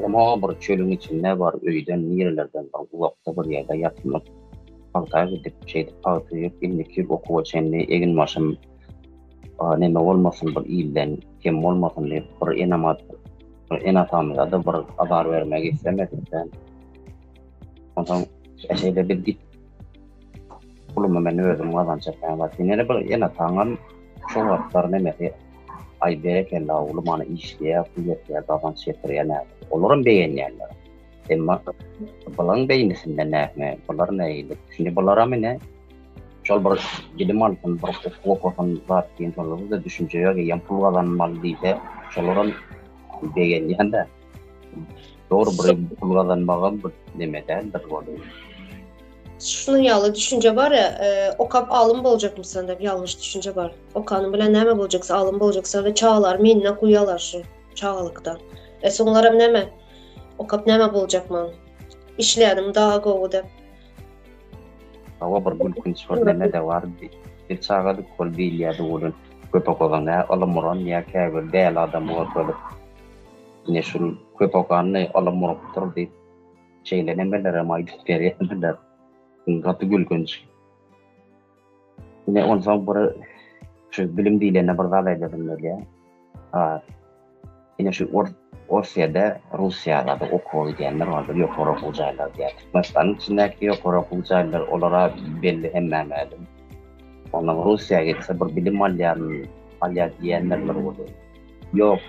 ama bir çölün içinde var, öyden, nerelerden var, uzakta bir yerde yatımlık paltağı gidip paltayı indiki okuva çenli egin başım neme olmasın bir iyilden, kim olmasın diye bir enatamıza da bir azar vermek istemedim ben. Ondan şeyde bir git bulumu ben özüm kazanacak yani var. Yine bir enatağım şu vaktlar nemesi ay berekelle oğlum bana işleye, kuyetliye, kazanç getiriye ne? Olurum beğenyenler. Ama bunların beğenisinden ne? Bunlar neydi? Şimdi bunlara mı ne? Şol bir bilim altın, bir okusun var diyen şolları da düşünceye gelen pul kazanmalı deyse şolların beğenyen de doğru bir pul kazanmağın bir demeden bir oluyor. Şunun yalı düşünce var ya, okap alım olacak mı sende? Bir yanlış düşünce var. Okanın bile neme olacaksa, alım olacaksa ve çağlar, minne kuyalar şu çağlıktan. Sonlara neme? Okap neme olacak mı? İşleyenim daha govu de. Hava bir gülkünç var, neme de var. Bir çağalık kol değil ya da olun. Köp okulan ya, alamuran ya kâgül değil adam ortalık. Yine şu köp okanını alamuran kutur deyip şeyle nemeler ama aydın veriyemeler. Katı gülkünç. Yine ondan bir şu bilim dilene bir dal edebilirler ya. Yine şu Rusya'da da okul diyenler vardır, yok okuyacaklar diye. Türkmenistan'ın içindeki yok okuyacaklar olarak belli hemmemedim. Ondan Rusya'ya gitse bir bilim alyat diyenler var olur. Yok.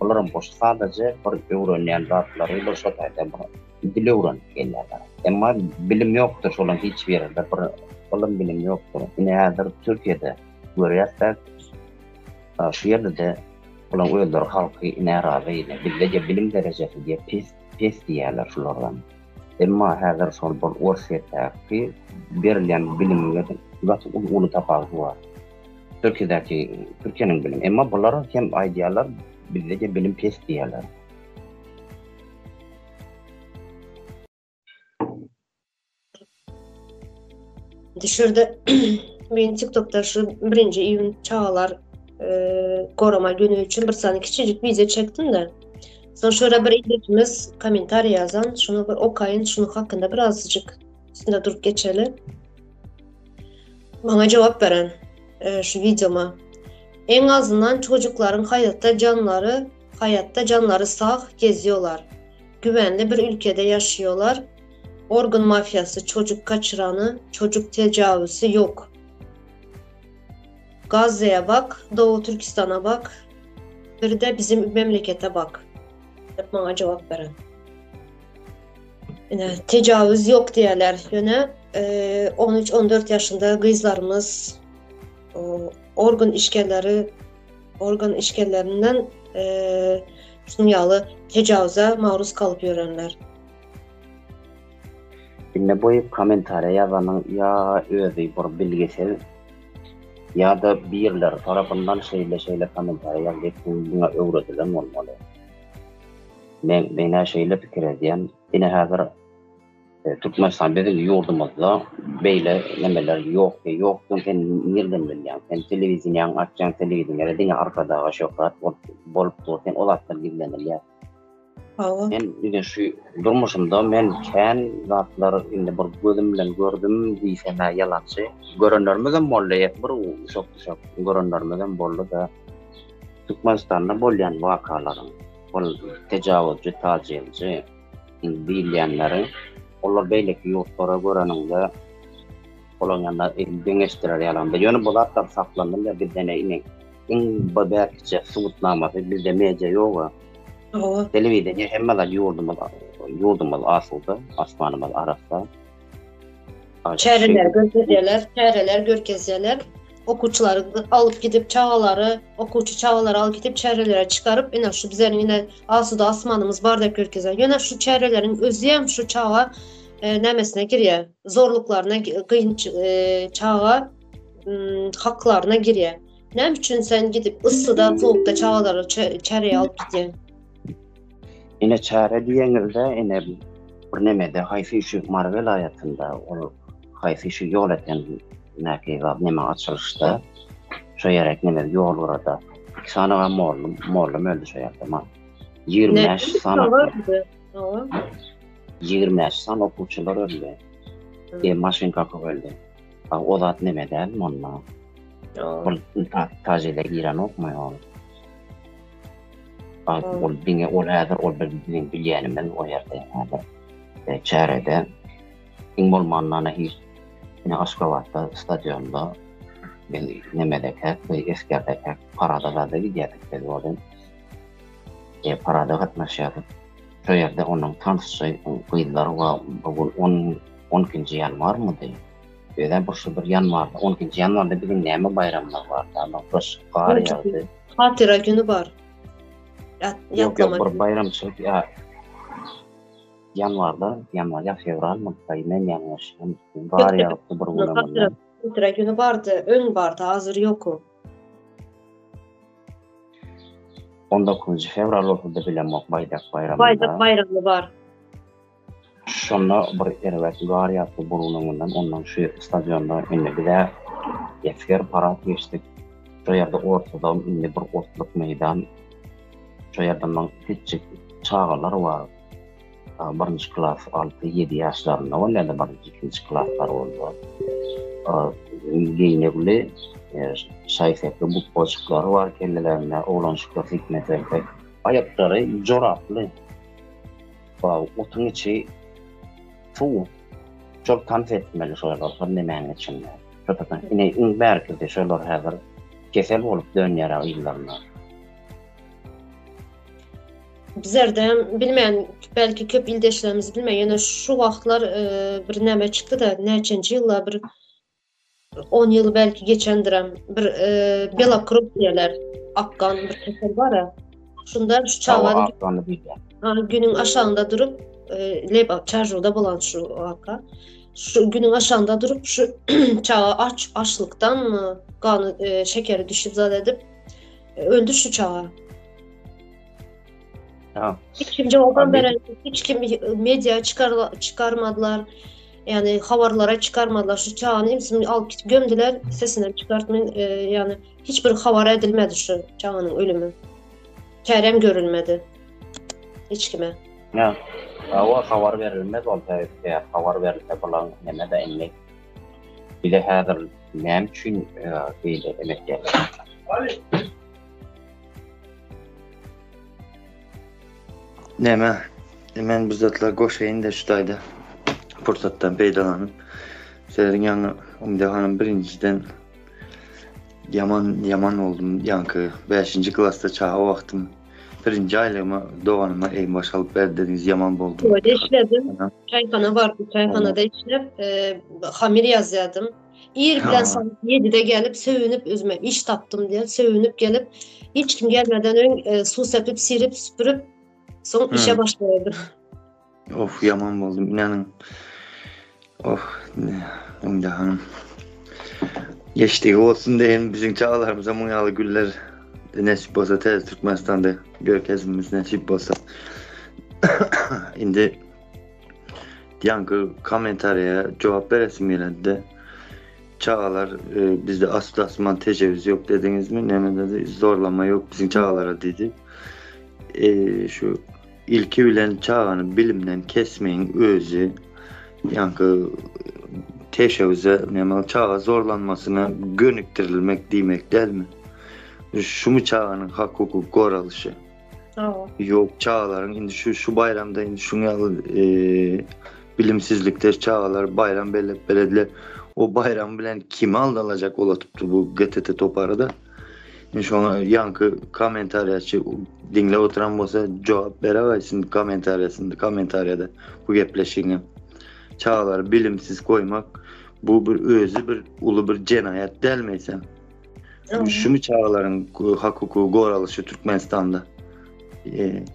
Onların boş sadece bir öğrenen rahatlarıyla şotayda dili öğrenip gelirler. Ama bilim yoktur, şolan hiçbir yerde bir bilim yoktur. Yine hazır Türkiye'de görüyorsak şu yerde de olan öldür halkı ine razıyla bilece bilim derecesi diye pes diyorlar şulardan. Ama hazır sol bir orsiyete ki verilen bilim gatı ulu tapazı var. Türkiye'nin bilim. Ama bunlar hem idealar bilece bilim pes diyorlar. Düşürde benim TikTok'ta şu 1. iyun çağlar koruma günü için bir tane küçücük video çektim de. Sonra şöyle bir izleyicimiz komentar yazan, şunu bir okuyun, şunu hakkında birazcık üstünde durup geçelim. Bana cevap veren şu videoma. En azından çocukların hayatta canları sağ geziyorlar. güvenli bir ülkede yaşıyorlar. Organ mafyası, çocuk kaçıranı, çocuk tecavüzü yok. Gazze'ye bak, Doğu Türkistan'a bak, bir de bizim memlekete bak. Hep bana cevap veren. Yani tecavüz yok diyorlar. Yani 13-14 yaşında kızlarımız organ işgallerinden dünyalı tecavüze maruz kalıp görenler. Inne boyup komentare yazanın ya özü bir bilgisel ya da birler tarafından şeyle komentare yazıp buna öğretilen olmalı. Ben şeyle fikir ediyorum. Yine hazır Türkmenistan bizim yurdumuzda böyle nemeler yok sen nereden biliyorsun? Sen televizyon açacaksın, televizyonda dine arkada şokrat bolup sen olatlar gibilenir. Ben şu durmuşumda ben kendi zatları indi bir gözüm bilen gördüm diysem yalançı. Görenlermeden bollay bir şok görenlermeden bollu da Türkmenistan'da bolyan vakaların bol tecavüzcü, tacizci bilenlerin onlar beyleki yurtlara göreninde olan yanında deneştirer yalanda. Yani bu zatlar saklandı ya bir deneyini en babakçı suutnaması bizde medya yok. Televizyonda hemmeler yurdumuz asıldı, asmanımız arasında. Çevreler görkezler. Okuçuları alıp gidip çağaları alıp gidip çevrelere çıkarıp yine şu bizlerin yine asuda asmanımız bardak görkezler. Yine şu çevrelerin özleyem şu çağa nemesine giriyor. Zorluklarına, kıyın çağa haklarına giriyor. Ne için sen gidip ısıda, soğukta çağaları çereye alıp gidiyorsun? Yine çare diyenilde yine bir nemede hayfi şu Marvel hayatında o hayfi şu yol eten neme açılışta şu yerek neme yol orada sana morlum öldü şu yaptım 25 sana 25 sana okuçular öldü. Maşin kakı öldü. O da neme değil mi onunla? Tacile giren okmuyor. Ol dinge ol hazır ol bilin bilyenim ben o yerde hazır çarede ingolmanlarına hiç yine Aşkabat'ta stadyumda ben nemedeki ve Eskerdeki parada da gidiyorduk dedi oğlum. Parada katlaşıyorduk. Şu yerde onun tanısı kıyıları var bugün 12. yanvar mı diye. Öyle bir yanvarda 12. yanvarda bir neme bayramlar vardı ama kış kar yağdı. Hatıra günü var. Yok bir bayram çık ya yanvar ya fevral mı ben yanlış var ya bir gün Hatıra günü vardı ön vardı hazır yok o 19 fevral ortada bilen bayrak bayramı var sonra bir evet gar yaptı burunundan ondan şu stadyumda inne bir de yefer parat geçtik şu yerde ortada inne bir ortalık meydan şu yerden küçük çağlar var. Birinci klas 6-7 yaşlarında var. Ne de ikinci klaslar oldu. Giyinekli şayfetli bu boşluklar var. Kendilerine oğlançıklar hikmet erkek. Ayakları coraplı. Otun içi su. Çok tanıf etmeli şeyler. Nemen içinde. Yine belki de şeyler hazır. Kesel olup dönüyor yıllarına. Bizlerden bilmeyen belki köp ildeşlerimiz bilmeyen yani şu vaxtlar bir neme çıktı da neçinci yılla bir 10 yıl belki geçendirem bir Belakrop diyorlar Afgan bir kesel var ya şundan şu çağlar günün aşağında durup leba çarjurda bulan şu vaka şu günün aşağında durup şu çağı açlıktan mı kanı şekeri düşüp zannedip öldü şu çağı. Hiç kim cevap veren, hiç kim medya çıkarmadılar. Yani haberlara çıkarmadılar. Şu çağın hepsini alıp gömdüler. Sesinden çıkartmayın. Yani hiçbir haber edilmedi şu çağının ölümü. Kerem görülmedi. Hiç kime. Ya, o haber verilmez olsa haber verilse falan neme de enlik. Bir de hazır nem için değil demek yani. Neme Men bu zatlar goşayın da şutayda fırsattan peydalanıp senin yanı Umide Hanım birinciden yaman oldum yankı 5. klasta çağa o vaktim birinci aylığıma doğanıma en baş alıp verdiniz yaman boldum. Böyle işledim. Çayxana vardı. Çayxanada işlep hamir yazıyordum. İyi bilen saat 7'de gelip sövünüp üzme iş taptım diye sövünüp gelip hiç kim gelmeden ön su sepip sirip süpürüp son işe başladım. Of yaman boldum inanın. Oh Umide Hanım. Geçtiği olsun diye bizim çağlarımıza munyalı güller nasip olsa tez Türkmenistan'da görkezimiz nasip olsa. Şimdi yankı komentarya cevap veresim geldi. Çağlar bizde asıl asman tecavüz yok dediniz mi? Ne dedi? Zorlama yok bizim çağlara dedi. Şu ilki bilen çağını bilimden kesmeyin özü yankı tecavüze çağa zorlanmasına gönüktirilmek demek değil mi? Şu mu çağının hak hukuk koralışı? Yok çağların indi şu bayramda indi şunu bilimsizlikte çağlar bayram belediler o bayram bilen kim alacak ola tuttu bu GTT toparıda. Şu an yankı komentaryası dinle oturan olsa cevap veremezsin komentaryada bu gepleşiğine. Çağlar bilimsiz koymak bu bir özü bir ulu bir cenayet delmeysem. Şu mu çağların hak hukuku koralışı Türkmenistan'da?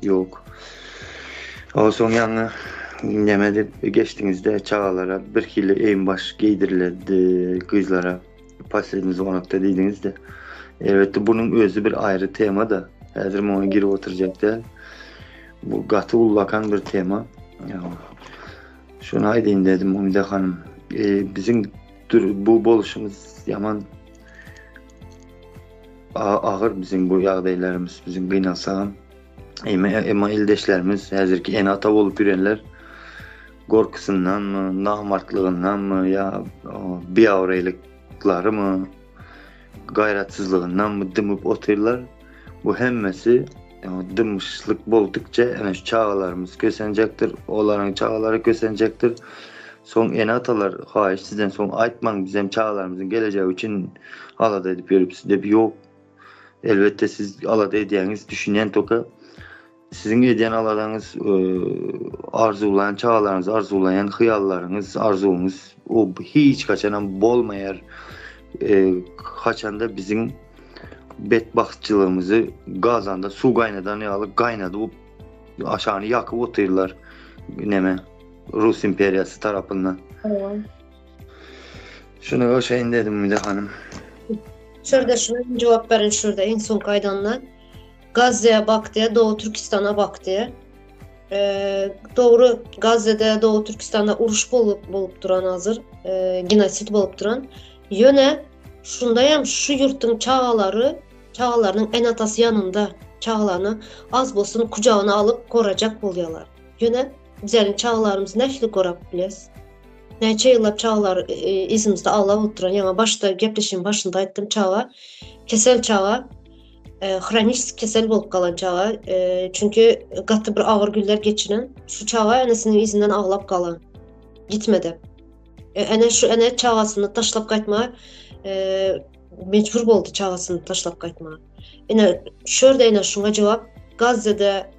Yok. O son yanı demedi geçtiğinizde çağlara bir kilo en baş giydirildi kızlara paslediniz o nokta dediniz de evet bunun özü bir ayrı tema da hazır mı ona girip oturacak değil. Bu katı ullakan bir tema. Şunu haydi dedim Umide Hanım. Bizim bu boluşumuz yaman ağır bizim bu yağdaylarımız bizim kıynalsağım. Ama ildeşlerimiz hazırki en ata olup yürenler korkusundan mı, namartlığından mı ya bir avraylıkları mı gayratsızlığından mı dımıp otururlar. Bu hemmesi dımışlık boldukça yani şu çağlarımız kösenecektir. Onların çağları kösenecektir. Son en atalar hayır sizden son aytman bizim çağlarımızın geleceği için alada edip yürüp sizde bir yok. Elbette siz alada ediyeniz düşünen toka sizin ediyen aladığınız arzulayan çağlarınız, arzulayan hıyallarınız, arzunuz o hiç kaçanan bolmayar kaçanda bizim bedbahtçılığımızı Gazan'da su kaynadan alıp kaynadı o aşağını yakıp otururlar neme Rus imperiyası tarafından. Şunu o şeyin dedim Umide Hanım. Şurada şuna cevap verin şurada en son kaydanlar. Gazze'ye bak diye, Doğu Türkistan'a bak diye. Doğru Gazze'de, Doğu Türkistan'da uruş bolup duran hazır. Genosit bolup duran. Yöne şundayam şu yurtun çağalarının en atası yanında çağlarını az bolsun kucağına alıp koracak boluyorlar. Yöne bizlerin çağlarımız neşli korap biles. Neçe yıllap çağlar izimizde ağlap oturan. Yani başta gepleşin başında aytdım çağa. Kesel çağa. Xronik kesel bolup kalan çağa. Çünkü katı bir ağır güller geçiren şu çağa anasının izinden ağlap kalan. Gitmedi. Ene çağasını taşlap kaytma mecbur boldu çağasını taşlap kaytma. Şurada şuna cevap Gazze'de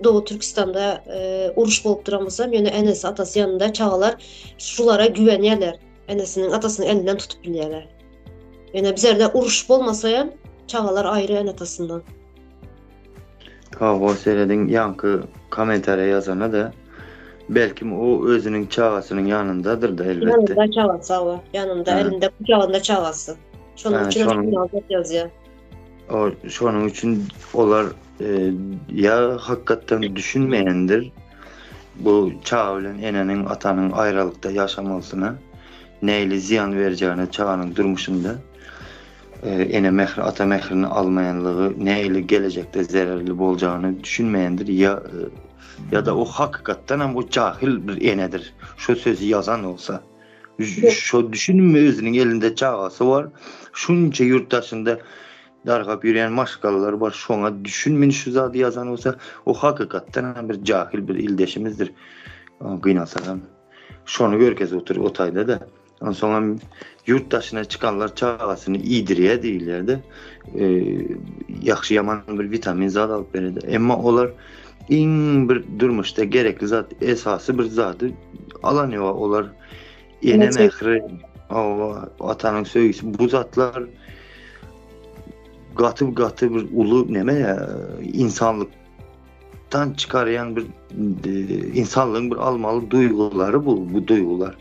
Doğu Türkistan'da uruş bolup duramazsam yani enesi atası yanında çağalar şulara güvenirler. Enesinin atasının elinden tutup bilirler. Yani bizlerde uruş bolmasayam çağalar ayrı en atasından. O seyredin yankı komentarya yazana da belki o özünün çağasının yanındadır da elbette. Yanında çağası var. Yanında elinde kucağında çağası. Şunun için yazıyor. Şunun için olar ya hakikaten düşünmeyendir bu çağ bilen enenin atanın ayrılıkta yaşamasına neyle ziyan vereceğini çağının durmuşunda ene mehri ata mehrini almayanlığı neyle gelecekte zararlı olacağını düşünmeyendir ya da o hakikaten ama o cahil bir enedir. Şu sözü yazan olsa şu düşünün mü özünün elinde çağası var şunca yurttaşında dargap yürüyen maşgalalar var. Şoňa düşünmin şu zady yazan olsa o hakykatdan bir jahil bir ildeşimizdir. Gynalsadan. Şonu görkez oturup otayda da. Ondan sonra yurttaşına çıkanlar çağasını iydiriye değillerdi. Yaxşı yaman bir vitamin zat alıp beredi. Emma olar in bir durmuşda gerekli zat esası bir zadı alanıyor. Olar ene mehri atanın söýgüsü bu zatlar gatı bir ulu neme ya insanlıktan çıkarayan bir insanlığın bir almalı duyguları bu duygular.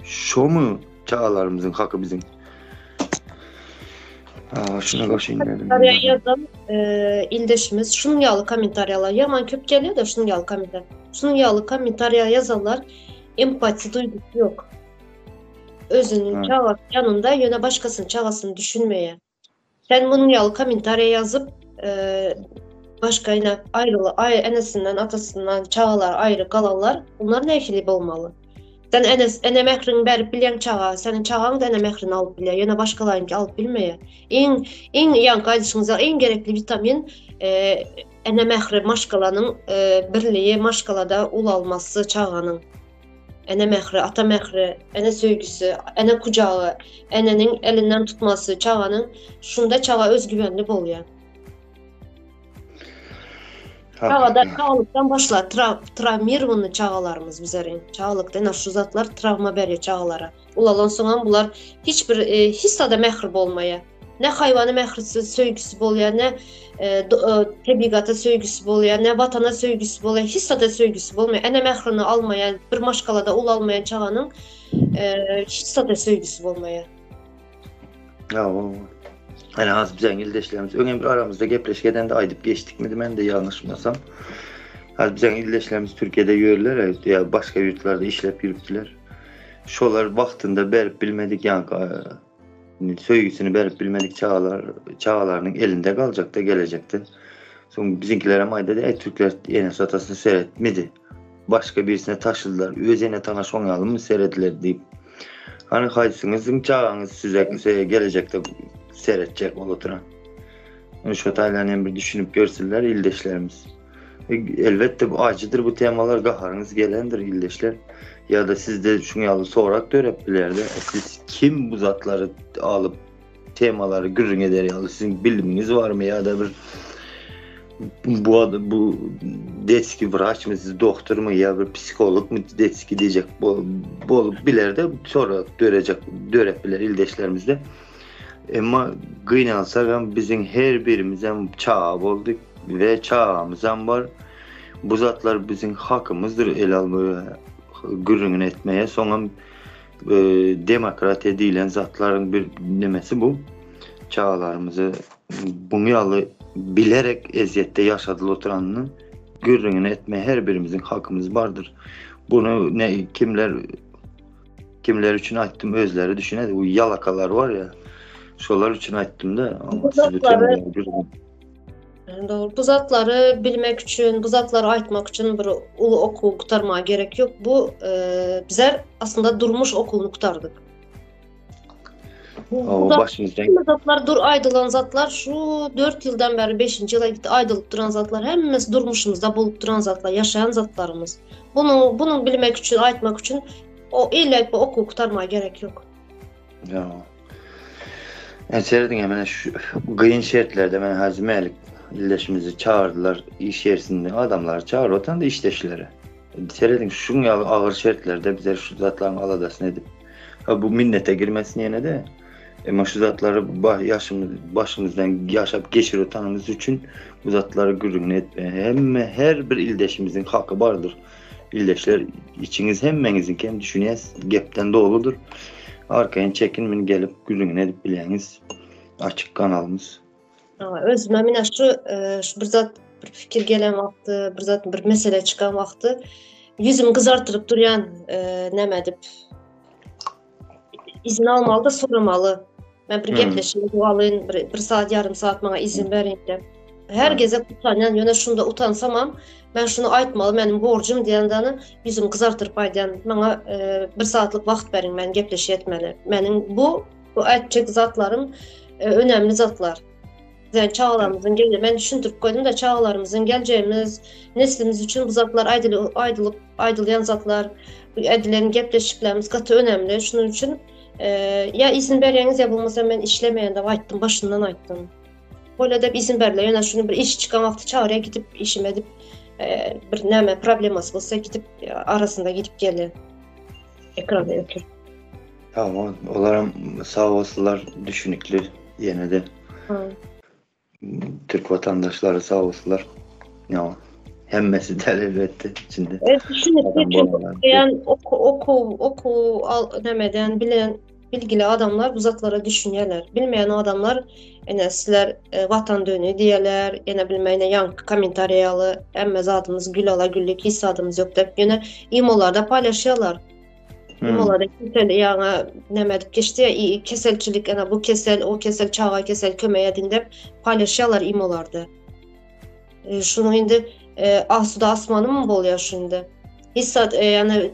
Şo mu çağlarımızın hakkı bizim? Şuna koşayım dedim. Komentarya yazan ildeşimiz şunun yağlı komentaryalar yaman köp geliyor da şunun yağlı komentar. Şunun yağlı komentarya yazanlar empati duygusu yok. Özünün çağası yanında yöne başkasının çağasını düşünmeye. Sen bunun yağlı komentarya yazıp başkayına ayrılı, enesinden, atasından çağalar ayrı kalanlar bunlar ne ehli olmalı? Sen ene mehrini berip bilen çağa, senin çağın da ene mehrini alıp bile, yine başkalarınki alıp bilmeye. En yan kardeşinize en gerekli vitamin ene mehri maşkalanın birliği, maşkalada ul alması çağının. Ene mehri, ata mehri, ene söygüsü, ene kucağı, enenin elinden tutması çağının şunda çağa özgüvenli bolýar. Çağlıktan başlar. Travmirvanı çağalarımız bizlerin. Çağlıktan şu zatlar travma berýär çağalara. Ulalan soňa bular hiçbir hissada mehrib bolmaya. Ne hayvanı mehrisi söýgüsü bolýar, ne tebiğata söýgüsü bolýar, ne vatana söýgüsü bolýar, hissada söýgüsü bolmaýar. Ene mehrini almayan, bir maşgalada ul almayan çağanın hissada söýgüsü bolmaýar. Yani az bize ildeşlerimiz. Öňe bir aramızda gepleşgeden de aydıp geçtik mi? Ben de yanlışmasam. Az bize ildeşlerimiz Türkiye'de yörler ya başka yurtlarda işlep yürüttüler. Şolar vaktinde berip bilmedik yani söýgüsini berip bilmedik çağalarının elinde kalacak da gelecekti. Sonra bizimkilere mayda da Türkler Enes Atasını seyretmedi. Başka birisine taşıdılar. Özene tanaş oňalım mı seyrettiler deyip. Hani haysınızın çağınız size gelecekte seyredecek oturan. Şu taylarını bir düşünüp görsünler ildeşlerimiz. Elbette bu acıdır bu temalar gaharınız gelendir ildeşler. Ya da siz de şunu yalı sorak dörebilirler de. Siz kim bu zatları alıp temaları gürrün eder yalı sizin biliminiz var mı ya da bir bu detski vraç mı siz doktor mu ya bir psikolog mu detski diyecek bol biler de sonra dörebilir ildeşlerimizde. Ama gynalsa bizim her birimizden çağa olduk ve çağımızdan var. Bu zatlar bizim hakkımızdır el almaya, gürrün etmeye. Sonra demokrat edilen zatların bir nemesi bu. Çağlarımızı bunu yalı bilerek eziyette yaşadılı oturanını gürrün etmeye her birimizin hakkımız vardır. Bunu ne kimler için açtım özleri düşünedi. Bu yalakalar var ya. Şolar için aytdım da bu zatları bilmek için, bu zatları aytmak için bir ulu okul kurtarmaya gerek yok. Bu bizler aslında durmuş okulunu kurtardık. Bu zatlar aydılan zatlar şu 4 yıldan beri 5. yıla gitti aydılıp duran zatlar hemmesi durmuşumuzda bulup duran zatlar, yaşayan zatlarımız. Bunu bilmek için, aytmak için o illa bu okul kurtarmaya gerek yok. Ya. Seyredin hemen şu gıyın şertlerde ben hazmelik ildeşimizi çağırdılar iş yerisinde adamlar çağır otan da işteşlere. Seyredin şun ağır şertlerde bize şu zatların aladasını edip bu minnete girmesini yine de ama şu zatları başımızdan yaşap geçir otanımız için bu zatları gürrün etmeye her bir ildeşimizin hakkı vardır. İldeşler içiniz hemmenizin kendi düşünüyes gepten doğuludur. Arkayın çekinmin gelip gülün edip bileniz açık kanalımız. Özüme mine şu bir zat bir fikir gelen vakti, bir zat bir mesele çıkan vakti yüzüm kızartırıp duruyan nemedip izin almalı da sormalı. Ben bir gepleşeyim, dualayın, bir saat yarım saat bana izin verin de. Herkese utanyan, yöne şunda utansamam, ben şunu aytmalı, benim borcum diyenden yüzüm kızartırıp aydan, bana bir saatlik vakt verin, ben gepleşi etmeli. Benim bu aytacak zatlarım önemli zatlar. bizden çağlarımızın geleceği, ben düşündürüp koydum da çağlarımızın geleceğimiz neslimiz için bu zatlar aydılyan zatlar, edilen gepleşiklerimiz katı önemli. Şunun için ya izin berýäňiz ya bolmasa men işlemeyende aýtdym, başından aýtdym. Böyle de izin berle, yana şunu bir iş çıkan vakti çağırıya gidip işim edip bir näme probleması bolsa gidip arasında gidip gele. Ekranda ötür. Tamam, olaram sağ olsunlar, düşünüklü yine de. Türk vatandaşları sağ olsunlar. Ya, hemmesi de elbette içinde. Evet, düşünüklü yani oku demeden bilen bilgili adamlar bu zatlara düşünýärler. Bilmeyen adamlar sizler vatan dönü diýerler, ýene bilmeýne ýanky kommentariýaly, emme zatymız gül ala güllük hiç adımız yok dep ýene imolarda paylaşýarlar. Imolarda kesel ýa näme dip geçdi, keselçilik ana bu kesel, o kesel, çağa kesel kömeýe dindep paylaşýarlar imolarda. Şunu indi asuda asmanı mı bolýar şunda? Hissat yani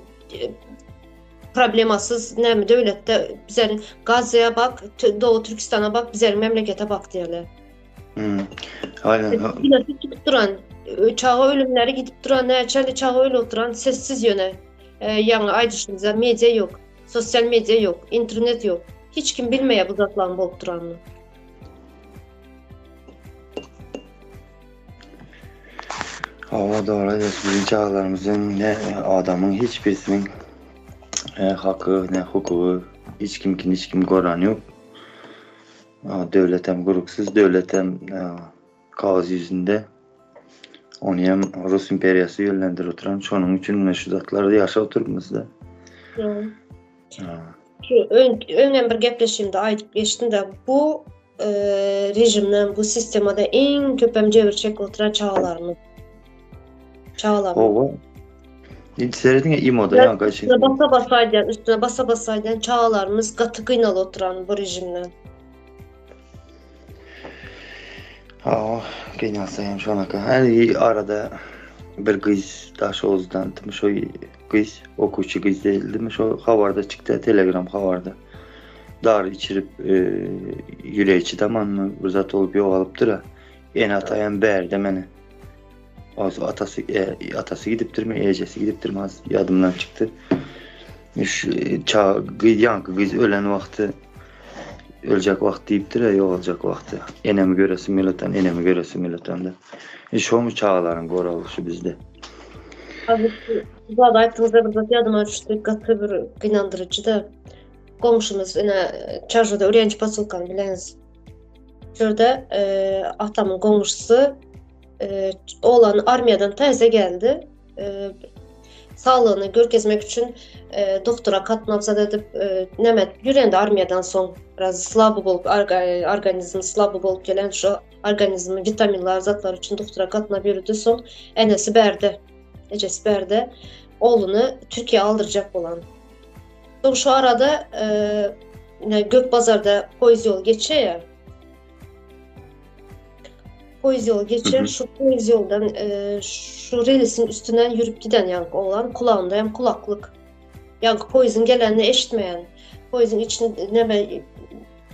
problemasız näme döwletde bizeň Gazze'ye bak, Doğu Türkistan'a bak, bizeň memlekete bak diýerler. Aynen. Gidip duran, çağa ölümleri gidip duran, näçeli çağa ölüp oturan sessiz ýöne. Yani aýdyşyňyza media yok, sosyal medya yok, internet yok. Hiç kim bilmeýär bu zatlaryň bolup duranyny. Ama doğru, bizim çağlarımızın ne adamın hiçbirisinin hakkı ne hukuku hiç kim koran yok. Devlet hem guruksuz, devlet hem kağız yüzünde onu hem Rus imperiyası yönlendir oturan. Şunun için meşrudatları yaşa oturmamızda. Öňem bir gepleşimde aýdyp geçdim de bu rejimden, bu sistemada en köp hem jebir çek oturan çağlarımız. Ova. Hiç seyredin ya İmo'da ya kaçın. Üstüne basa basaydan çağlarımız katı kıynalı oturan bu rejimden. Kıynalsayım şu ana kadar. Her arada bir kız daş Oğuz'dan demiş, o kız okuyucu kız değil demiş, o havarda çıktı, telegram havarda. Dar içirip yüreği tamam mı? Rızat olup yol alıptır ha. En atayan beğer demeni. Atası gidiptir mi, ecesi gidiptir mi yadımdan çıktı. Yankı kız ölen vakti, ölecek vakti deyiptir ya, yok olacak vakti. Enemi göresi milletten de. Şu çağların koralışu bizde. Bu da aýtdyňyzda bir zat ýadyma düşdi, gatry bir gynandyrıcı da. Komşumuz Çarşıda öğrenci pasulkan bileniz. Şurada atamın komşusu oğlan armiyadan teze geldi. Sağlığını görkezmek için doktora katnapsat edip yüreğinde armiyadan son biraz slabı bolup organizmi slabı bolup gelen şu organizmi vitaminler zatlar için doktora katna bürüdü son enesi ecesi berdi oğlunu Türkiye aldıracak olan. Şu arada Gökbazar'da poez yol geçiyor ya. Poez yol geçiyor. Şu poez yoldan şu relisin üstünden yürüp giden yankı olan kulağında hem kulaklık. Yankı poezin gelenini eşitmeyen. Poezin içinde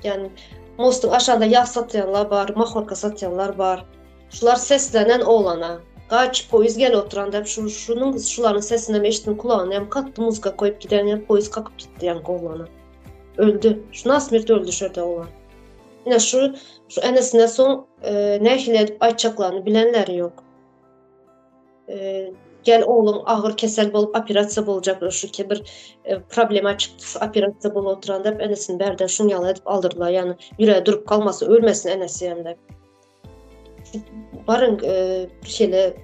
yani mostun aşağıda yağ satayanlar var, mahorka satayanlar var. Şular seslenen oğlana. Kaç poez gel oturan da şuların sesinden eşittim kulağına hem kattı muzika koyup giden hem poez kakıp gitti yankı oğlana. Öldü. Şu nasmirt öldü şurada oğlan. Yine şu enesine son nähile edip aýtjaklarını bilenleri yok. Gel oğlum ağır kesel bolup operasiya bolacak şu ki bir problema çıktı operasiya bolup oturanda hep enesini berden şunu yalan edip aldırdılar. Yani yüreği durup kalması ölmesin enesi yani. Barın bir şeyle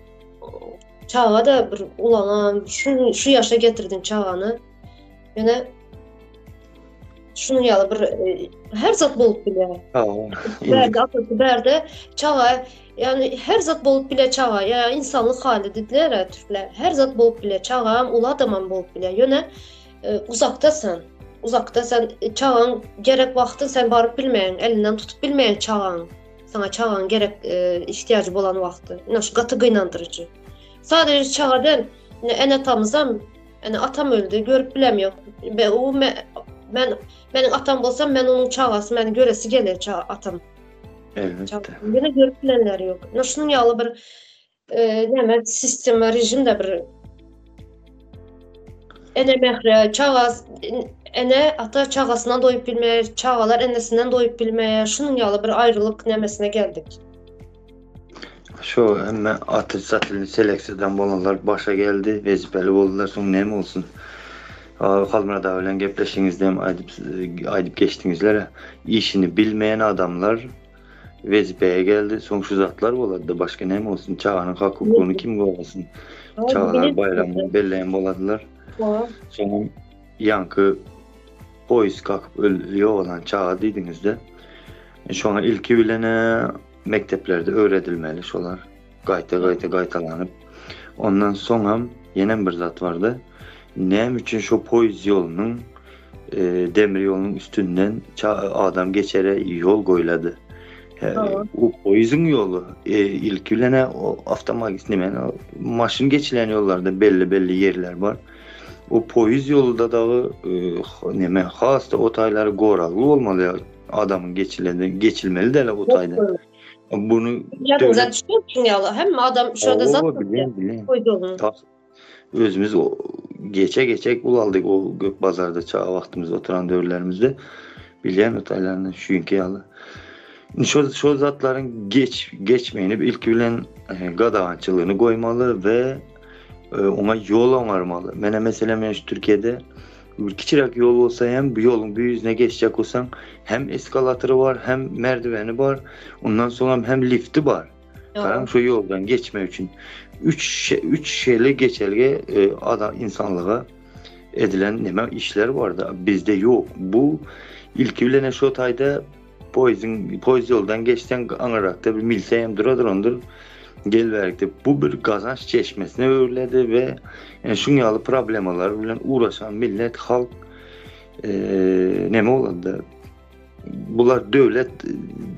çağa da bir ulanan şu yaşa getirdin çağını. Yani şunu yalı bir her zat bolup bile. Berde çağa yani her zat bolup bile çağa ya insanlık hali dediler Türkler. Her zat bolup bile çağa ula adamam bolup bile. Yöne uzakta sen çağın gerek vakti sen barıp bilmeyen elinden tutup bilmeyen çağın. Sana çağın gerek ihtiyacı bolan vakti. Şu katı gıynandırıcı. Sadece çağdan en atamızdan yani atam öldü görüp bilemiyor. Benim atam bolsam ben onun çağası beni göresi gelir atam. Elbette. Yine görüp bilenler yok. Şunun yalı bir näme sistem ve rejim de bir ene mehre, çağaz, ene ata çağasından doyup bilmeye, çağalar enesinden doyup bilmeye, şunun yalı bir ayrılık nemesine geldik. Şu hemen atış satılın seleksiyadan bolanlar başa geldi, vezifeli oldular, son nem olsun. Kalmına da öyle gepleşinizde aydıp geçtiğinizlere işini bilmeyen adamlar vezifeye geldi, son şu zatlar boladı, başka nem olsun, çağının hukukunu kim kovalasın? Çağlar bayramını belleyen boladılar. Sonra yankı polis kalkıp ölüyor olan çağa dediğinizde şu an ilki bilene mekteplerde öğretilmeli şolar gaytalanıp ondan sonra yenen bir zat vardı. Nem için şu polis yolunun demir yolunun üstünden adam geçere yol koyladı. O poizin yolu ilki bilene o avtomagis maşın geçilen yollarda belli yerler var. O poiz yolu da neme hasta otayları goralı olmalı ya adamın geçilmeli de otayda. Bunu zaten düşünüyorsun ya hem adam şurada zaten poiz yolunu. Özümüz o geçe ulaldık o gök bazarda çağa vaxtımızda oturan dövrlerimizde bilen otaylarını çünkü yalı. Şu zatların geçmeyinip ilk bilen gadavançılığını koymalı ve ona yol onarmalı. Mene mesela Türkiye'de küçük yol olsa hem bu yolun bir yüzüne geçecek olsan hem eskalatörü var hem merdiveni var. Ondan sonra hem lifti var. Karan şu yoldan geçme için üç şeyle geçelge insanlığa edilen neme işler vardı. Bizde yok. Bu ilk bilene şu tayda poiz yoldan geçten anarakta bir milseyem duradır gelverdi. Bu bir kazanç çeşmesine örledi ve yani şunyalı problemalar bilen uğraşan millet, halk neme oladı? Bular devlet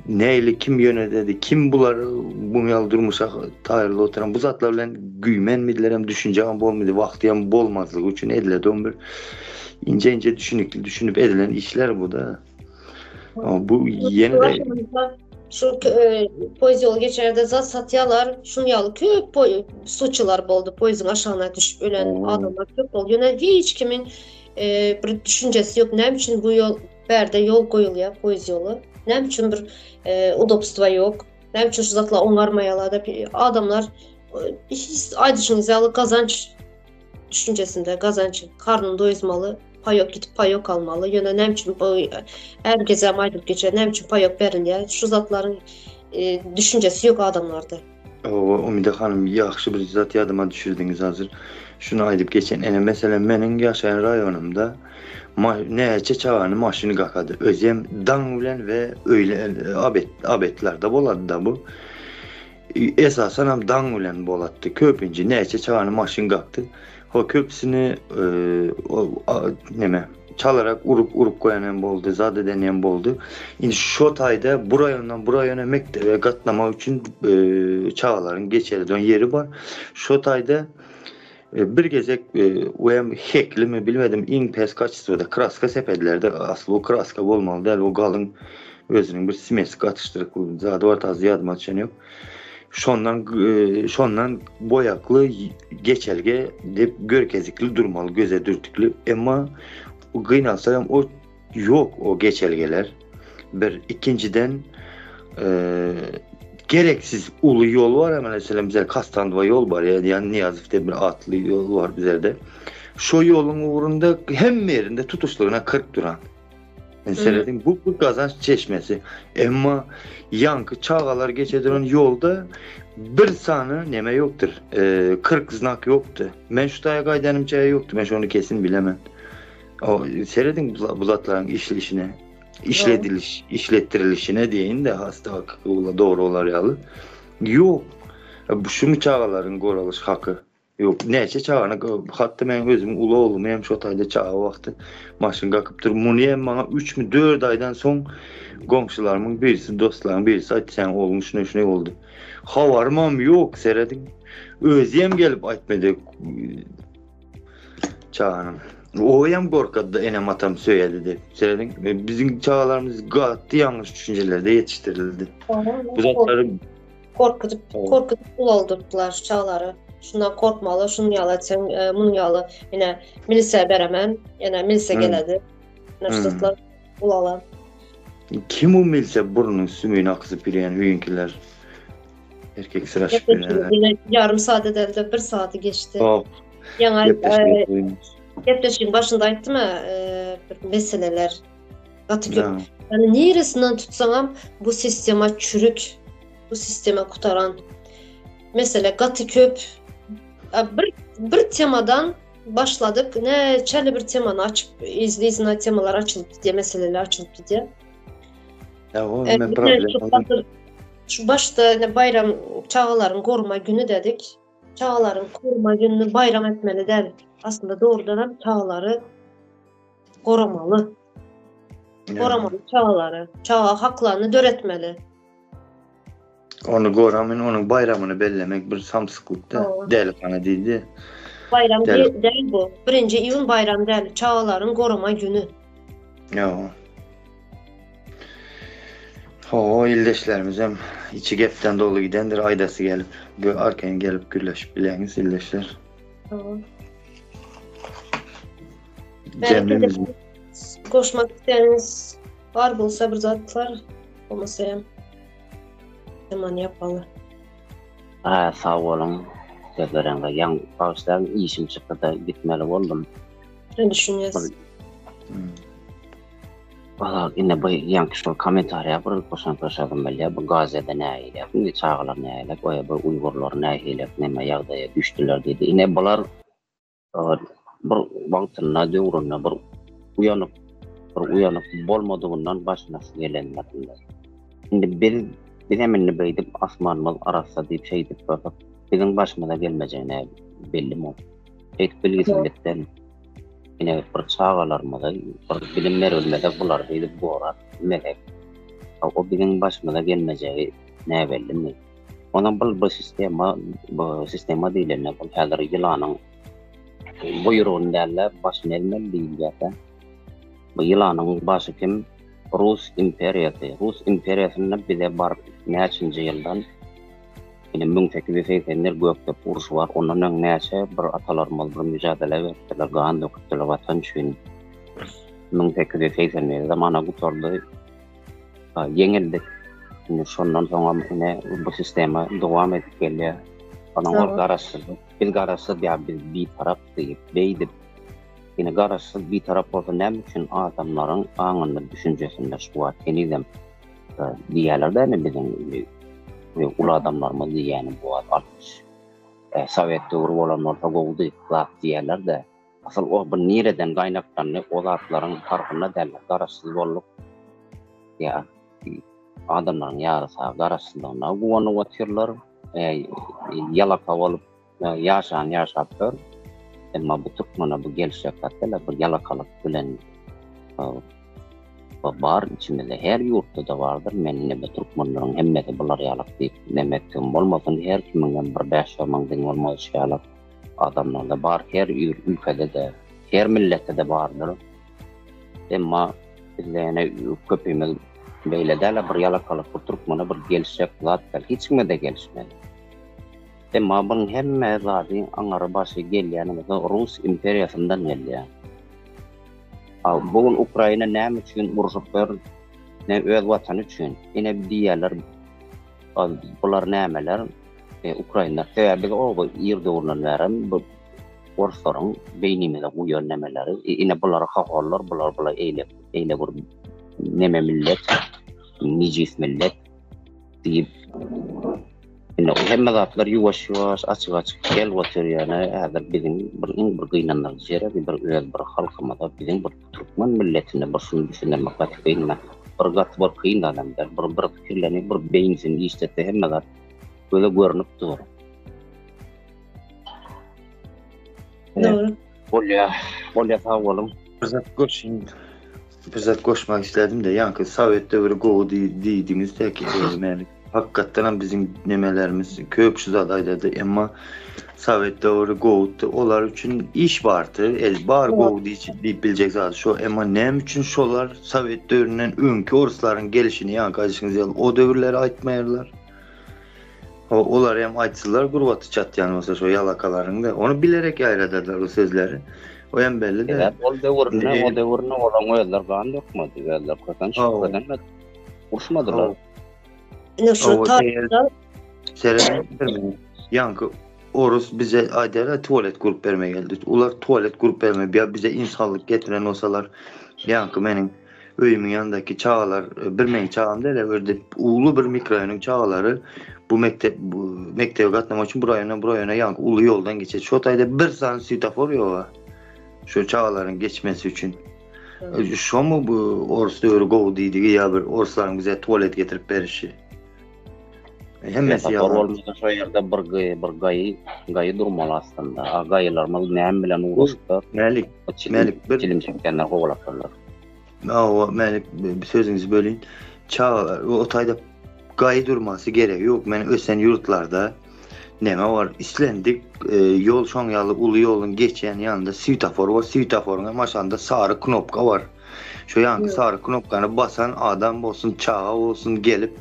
neyle kim yönetedi, kim bular bunu yaldırmışa tayırlı oturan bu zatlar bilen güymen midiler hem düşüncem bolmadı, vakti hem bolmazlık için ediledi. Bir ince düşünüp edilen işler bu da. Ama bu yeni de şu poiz yolu geçerde zat satyalar şun yalı köp suçular boldu. Poizin aşağına düşüp ölen adamlar köp oldu. Yani hiç kimin bir düşüncesi yok. Ne için bu yol berde yol koyuluyor poiz yolu. Ne için bir udobstva yok. Ne için şu zatla onarmayalar da adamlar hiç aydışınız yalı kazanç düşüncesinde kazanç karnını doyurmalı. Payok gidip payok almalı. Yine ne için herkese maydıp geçer. Ne için payok verin ya. Şu zatların düşüncesi yok adamlarda. Umide Hanım yaxşı bir zat yadıma düşürdünüz hazır. Şunu aydıp geçen mesela menin yaşayan rayonumda neyçe çağanı maşını qaqadı. Özüm dan bilen ve öyle abetlerde boladı da bu. Esasen hem dan bilen boladı. Köpünce neyçe çağanı maşını qaqdı. O köpsünü çalarak urup koyan boldu, zade denen boldu. Şimdi şu tayda buraya mektebe katlama için çağların geçerli yeri var. Şu tayda bir gezek uyam hekli mi bilmedim in pes kaçısı da kraska sepedilerde aslı o kraska olmalı değil o galın özünün bir simesi katıştırık zade var tazı yadıma düşen yok. Şondan boyaklı geçelge dep görkezikli durmalı göze dürtüklü ama o kıynalsa o yok o geçelgeler bir ikinciden gereksiz ulu yol var ama mesela bize Kastanova yol var yani Niyazif'te bir atlı yol var bizde şu yolun uğrunda hem yerinde tutuşlarına 40 duran mesela bu kazanç çeşmesi ama yankı çağalar geçediren yolda bir sanı neme yoktur 40 znak yoktu ben şu taya qaydanım çaya yoktu ben onu kesin bilemem o seyredin bu zatların işleyişine işlettirilişine deyin de hasta doğru olar yalı yok bu şu çağaların qoralış hakkı yok neyse çağını hatta ben özüm ulu olmayayım şu tayda çağı vakti maşın qaqıptır muniyem bana 3 mü 4 aydan son qonşularımın birisi dostlarımın birisi ayt sen olmuş ne oldu havarmam yok seyredin özüm gelip aytmadı çağının O hem korkadı enem atam söyledi de. Söyledin. Bizim çağlarımız gayet yanlış düşüncelerde yetiştirildi. Bu zatları Korkutup buldurdular çağları. Şundan korkmalı, şunu yalı, sen bunu yalı. Yine milise beremem, yine milise geledi. Yine bulalar. Kim o milse burnun sümüğünü akızıp yürüyen hüyünkiler? Erkek sıraşıp yürüyenler. Yarım saat edildi, 1 saati geçti. Yani Yaklaşık başında aytdı mı meseleler. Yani neresinden tutsam bu sistema çürük, bu sisteme kutaran. Mesela Gatı Köp bir temadan başladık. Ne çeli bir temanı açıp izleyizine temalar açılıp diye meseleler açılıp diye. Şu başta bayram çağların koruma günü dedik. Çağların koruma gününü bayram etmeli dedik. Aslında doğrudan çağları korumalı. Korumalı çağları. Çağa haklarını döretmeli. Onu korumanın, onun bayramını bellemek bir samsıklıkta değil bana dedi. Bayram değil bu. 1. iyun bayram değil. Çağların koruma günü. O ildeşlerimiz hem içi gepten dolu gidendir. Aydası gelip, arkadan gelip gürleşip bileniz ildeşler. Belki koşmak isteyeniniz var bulsa bir zatlar olmasa hem hemen yapalı. Sağ olun. Sözlerinde yan bağışların işim çıktı da gitmeli oldum. Ne düşünüyorsun? Valla yine bu yan kişi komentarya bir koşan belli. Bu Gazze'de ne eylep, ne çağlar ne eylep, bu Uygurlar ne eylep, neme yağdaya düştüler dedi. Yine bunlar bir vaktına doğruna bir uyanıp bolmadığından başına gelenlerdiler. Şimdi bir hemen beydim asmanımız arasa deyip şey deyip bakıp bizim başıma da gelmeyeceğine belli mi? Bilgisizlikten yine bir çağalarımda bir bilimler ölmede bular deyip bu orar melek. O bizim başıma da gelmeyeceği ne belli mi? Onun bu sistema değil ne bu kadar yılanın buyruğun derler başına elmeli değil zaten. Bu yılanın başı kim? Rus İmperiyası. Rus İmperiyası'nda bize var neçinci yıldan yine münfeki feykenler gökte uruş var. Onun neçe bir atalarımız bir mücadele verdiler. Gağın döküttüler vatan için. Münfeki feykenler zamana kutardı. Yenildik. Şimdi şundan sonra yine bu sisteme devam edip geliyor. Onun biz garajsız ya biz bir taraf deyip beydip yine garajsız bir taraf olsa ne için adamların anında düşüncesinde şu var. Yeniden diğerler de ne bizim ulu adamlarımız diyeni bu atmış. Sovyet doğru olanlar da oldu diğerler de asıl o bir nereden kaynaklanıyor o zatların tarafına derler. Garajsız olup ya adamların yarısı garajsızlığına güvenli atıyorlar. Yalaka olup yaşatıyor. Ama bu Türkmen'e bu gelecek hatta bir yalakalık bilen var içimizde her yurtta da vardır. Men ne bu Türkmenlerin hemmeti bunlar yalak deyip demekim olmasın her kimin bir 5 mandan olmaz yalak adamlar da var her ülkede de her millette de vardır. Ama bizlere köpemiz böyle derler bir yalakalık bu Türkmen'e bir gelecek zaten hiç mi de gelişmedi. Ama bunun hem zaten anarı başı geliyor mesela Rus İmperiyası'ndan geliyor. Bugün Ukrayna ne için vuruşuklar ne öz vatan için yine diğerler bunlar nemeler Ukrayna sebebi o yerdorunların bu orsorun beynimizde bu yönlemeleri yine bunlar hakollar bunlar eyle bir neme millet nicis millet deyip yine hem zatlar yavaş açık gel oturuyor yani hadi bizim bir kıynanlar jere bir halkımda bizim bir Türkmen milletine başını düşünmek gerektiğinde bir kıynalanlar bir fikirlerini bir beynin işte hem zat böyle görünüp durur. Doğru. Olya sağ olun. Bizzat koşmak istedim de yankı Sovyet devri goğu dediğiniz tek yani hakikaten bizim nemelerimiz köpsüz adaydadı ama Sovet doğru goğuttu. Olar üçün iş vardı. El bar Evet. goğu deyip bilecek zaten şu ama nem üçün şolar Sovet dövründen önkü Orusların gelişini yani kardeşiniz yalı o dövrleri aytmayarlar. Olar hem aytsalar gurbatı çat yani olsa şu yalakalarında onu bilerek ayradadılar o sözleri. O hem belli de. Evet, o devrine olan oylar kan yokmadı. Oylar katan çıkmadan uçmadılar. Ne şu O tarihten Seren yankı Orus bize aydara tuvalet kurup vermeye geldi. Ular tuvalet kurup vermeye bize insanlık getiren olsalar yankı benim öyümün yanındaki çağlar bir men çağım değil öyle ulu bir mikrorayonun çağları bu mektebe katlamak için buraya yankı ulu yoldan geçer. Şu tayda bir tane svetofor yok. Şu çağların geçmesi için. Şu mu bu Orus dövru goğu deydi ya bir Orusların bize tuvalet getirip verişi. Hemmesi yalan. Olmasa şu yerde bir gayı durmalı aslında. Gayılarımız neyem bilen uğraştılar. Melik bir Çilim çekkenler kovalakarlar. Melik bir sözünüzü böleyim. Çağlar o tayda gayı durması gerek yok. Men ösen yurtlarda neme var? İslendik yol şonyalı ulu yolun geçen yanında svetofor var. Svetoforun maşanda sarı knopka var. Şu yankı sarı knopkanı basan adam olsun, çağa olsun gelip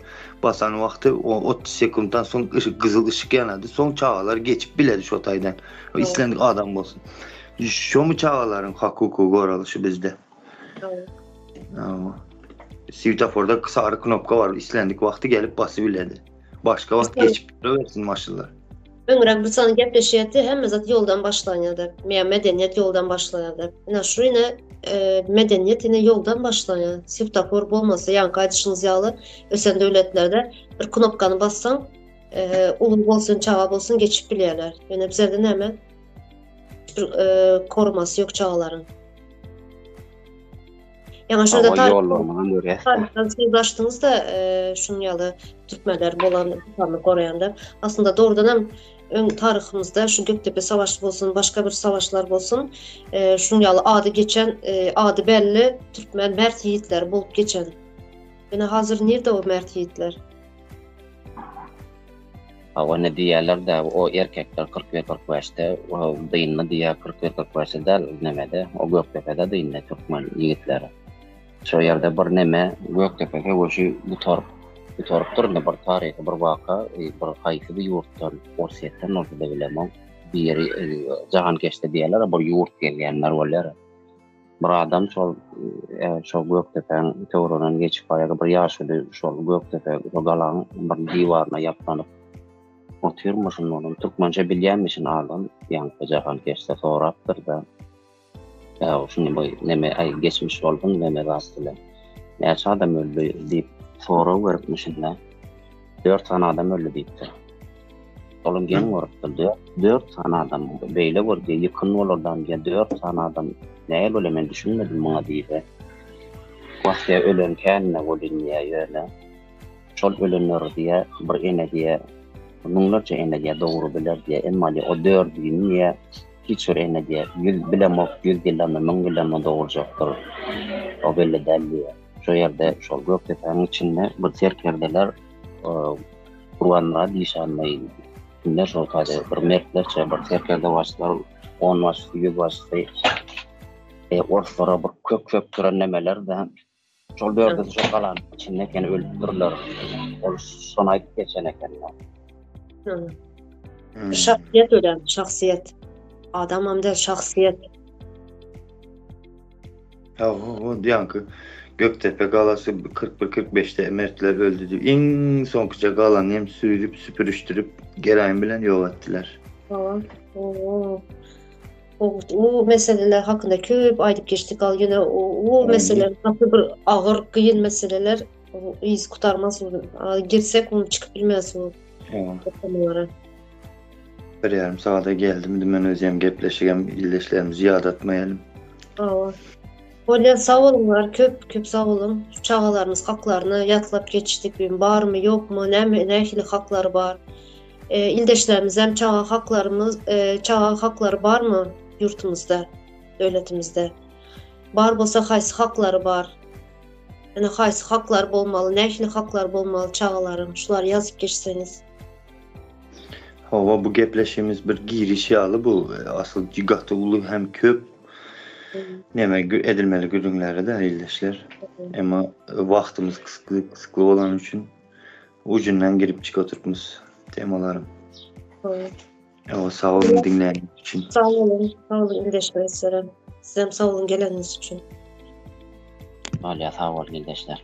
basan vakti o 30 sekunddan son kızıl ışık yanadı. Son çağlar geçip biledi şu taydan. O İslendik adam olsun. Şu mu çağların hukuku goralışı bizde? Ama svetoforda sarı knopka var. İslendik vakti gelip bası biledi. Başka vakti geçip versin maşallah. öňrek bir sany gepleşýärdi, hemme zat yoldan başlanýardy. Medeniyet yoldan başlanýardy. Ina şu ine medeniyet ine yoldan başlanýar. Svetofor bolmasa, ýani gaýdyşyňyz ýaly ösen döwletlerde bir knopkany bassaň, ulu bolsun, çağa bolsun geçip bilýärler. Ýöne bizde näme? Korumasy ýok çağlaryň. Ýani şurada yollarından göre. siz açtığınızda şunu ýaly türkmenler bolan ýurtlaryny goraýanlar. Aslında doğrudan hem ön tarihimizde şu Göktepe Savaşı bolsun, başka bir savaşlar bolsun, şunu ýaly ady geçen, ady belli Türkmen mert yiğitler bolup geçen. Ýene hazır nerede o mert yiğitler? O ne diýerler de o erkekler 41-45'te, o dynny diýär 41-45'de nemede, o Göktepe'de dynny Türkmen yiğitleri. Şu yerde bir neme Göktepe'de oşu bu taraftar ne bir tarihi bir vaka bir hayfı bir yurttan Orsiyetten orada bilemem bir yeri jahan geçti diyorlar bir yurt gelýänler bolýar. Bir adam şol Göktepe'nin töwründen geçip ayaga bir ýaşuly şol Göktepe galan bir diwarna ýaplanıp oturmuşyn onun türkmençe bilýänmişin adam ýa-ni jahan geçti sorapdyr da. Şunu neme ay geçmiş oldun neme rastlı. Näçe adam öldü diýip soru veripmişinler. 4 tane adam öldü diýipdi. Olum gen gorupdy. 4 tane adam beýle boldy, ýakyn bolardan diýe 4 tane adam näle ölemen düşünmedim muňa diýip. Wagtda ölen känne bolýar ýöne. Şol ölenler diýe bir ene diýe, muňlarça ene diýe dogry biler diýe, emma o 4 diýe hiç ene diýe, bilemok, bilmem, muň bilemem dogurjakdyr. O belli däl. Şu yerde şol Göktepe'nin içinde bir terkerdeler kurwanlara diýşanmaýy. Günler şol taýda bir mertlerçe bir terkerde başlar 10 başly, 100 başly. Ortada bir kök duran nemeler de şol berde şol galan içinde eken öldürler. Ol son aýdyp geçen ekenler. Şahsiyet ölen, şahsiyet. Adam hamda şahsiyet. O yankı Göktepe galası 41-45'te emertler öldü diyor. En son kıça galan hem sürülüp süpürüştürüp geraýyn bilen ýok etdiler. O meseleler hakkında köp aýdyp geçdik al ýene o meseleler nasıl bir ağır kıyın meseleler iz kutarmaz girsek onu çıkıp bilmez o. Bir yarım saata geldim. Men özüm gepleşigem illeşlerimizi ýad etmeýelim. Bolýan sağ olunlar, köp sağ olun. Çağalarımız haklaryny ýatlap geçdik. Barmy, ýokmy, nähili haklary bar. İldeşlerimiz hem çağa hakları barmy yurtumuzda, döwletimizde? Bar bolsa haýsy haklary bar? Yani qaysı haklar bolmalı, näçili haklar bolmalı çağalarım, şular yazıp geçseniz. Hava bu gepleşimiz bir girişi bu asıl gigatı ulu hem köp neme edilmeli günlerde de ildeşler. Ama vaktimiz kısıtlı olan için ucundan girip çıkartırmız temalarım. Sağ olun dinleyen için. Sağ olun ildeşmek üzere. Sizem sağ olun geleniniz için. Hala sağ ol, gençler.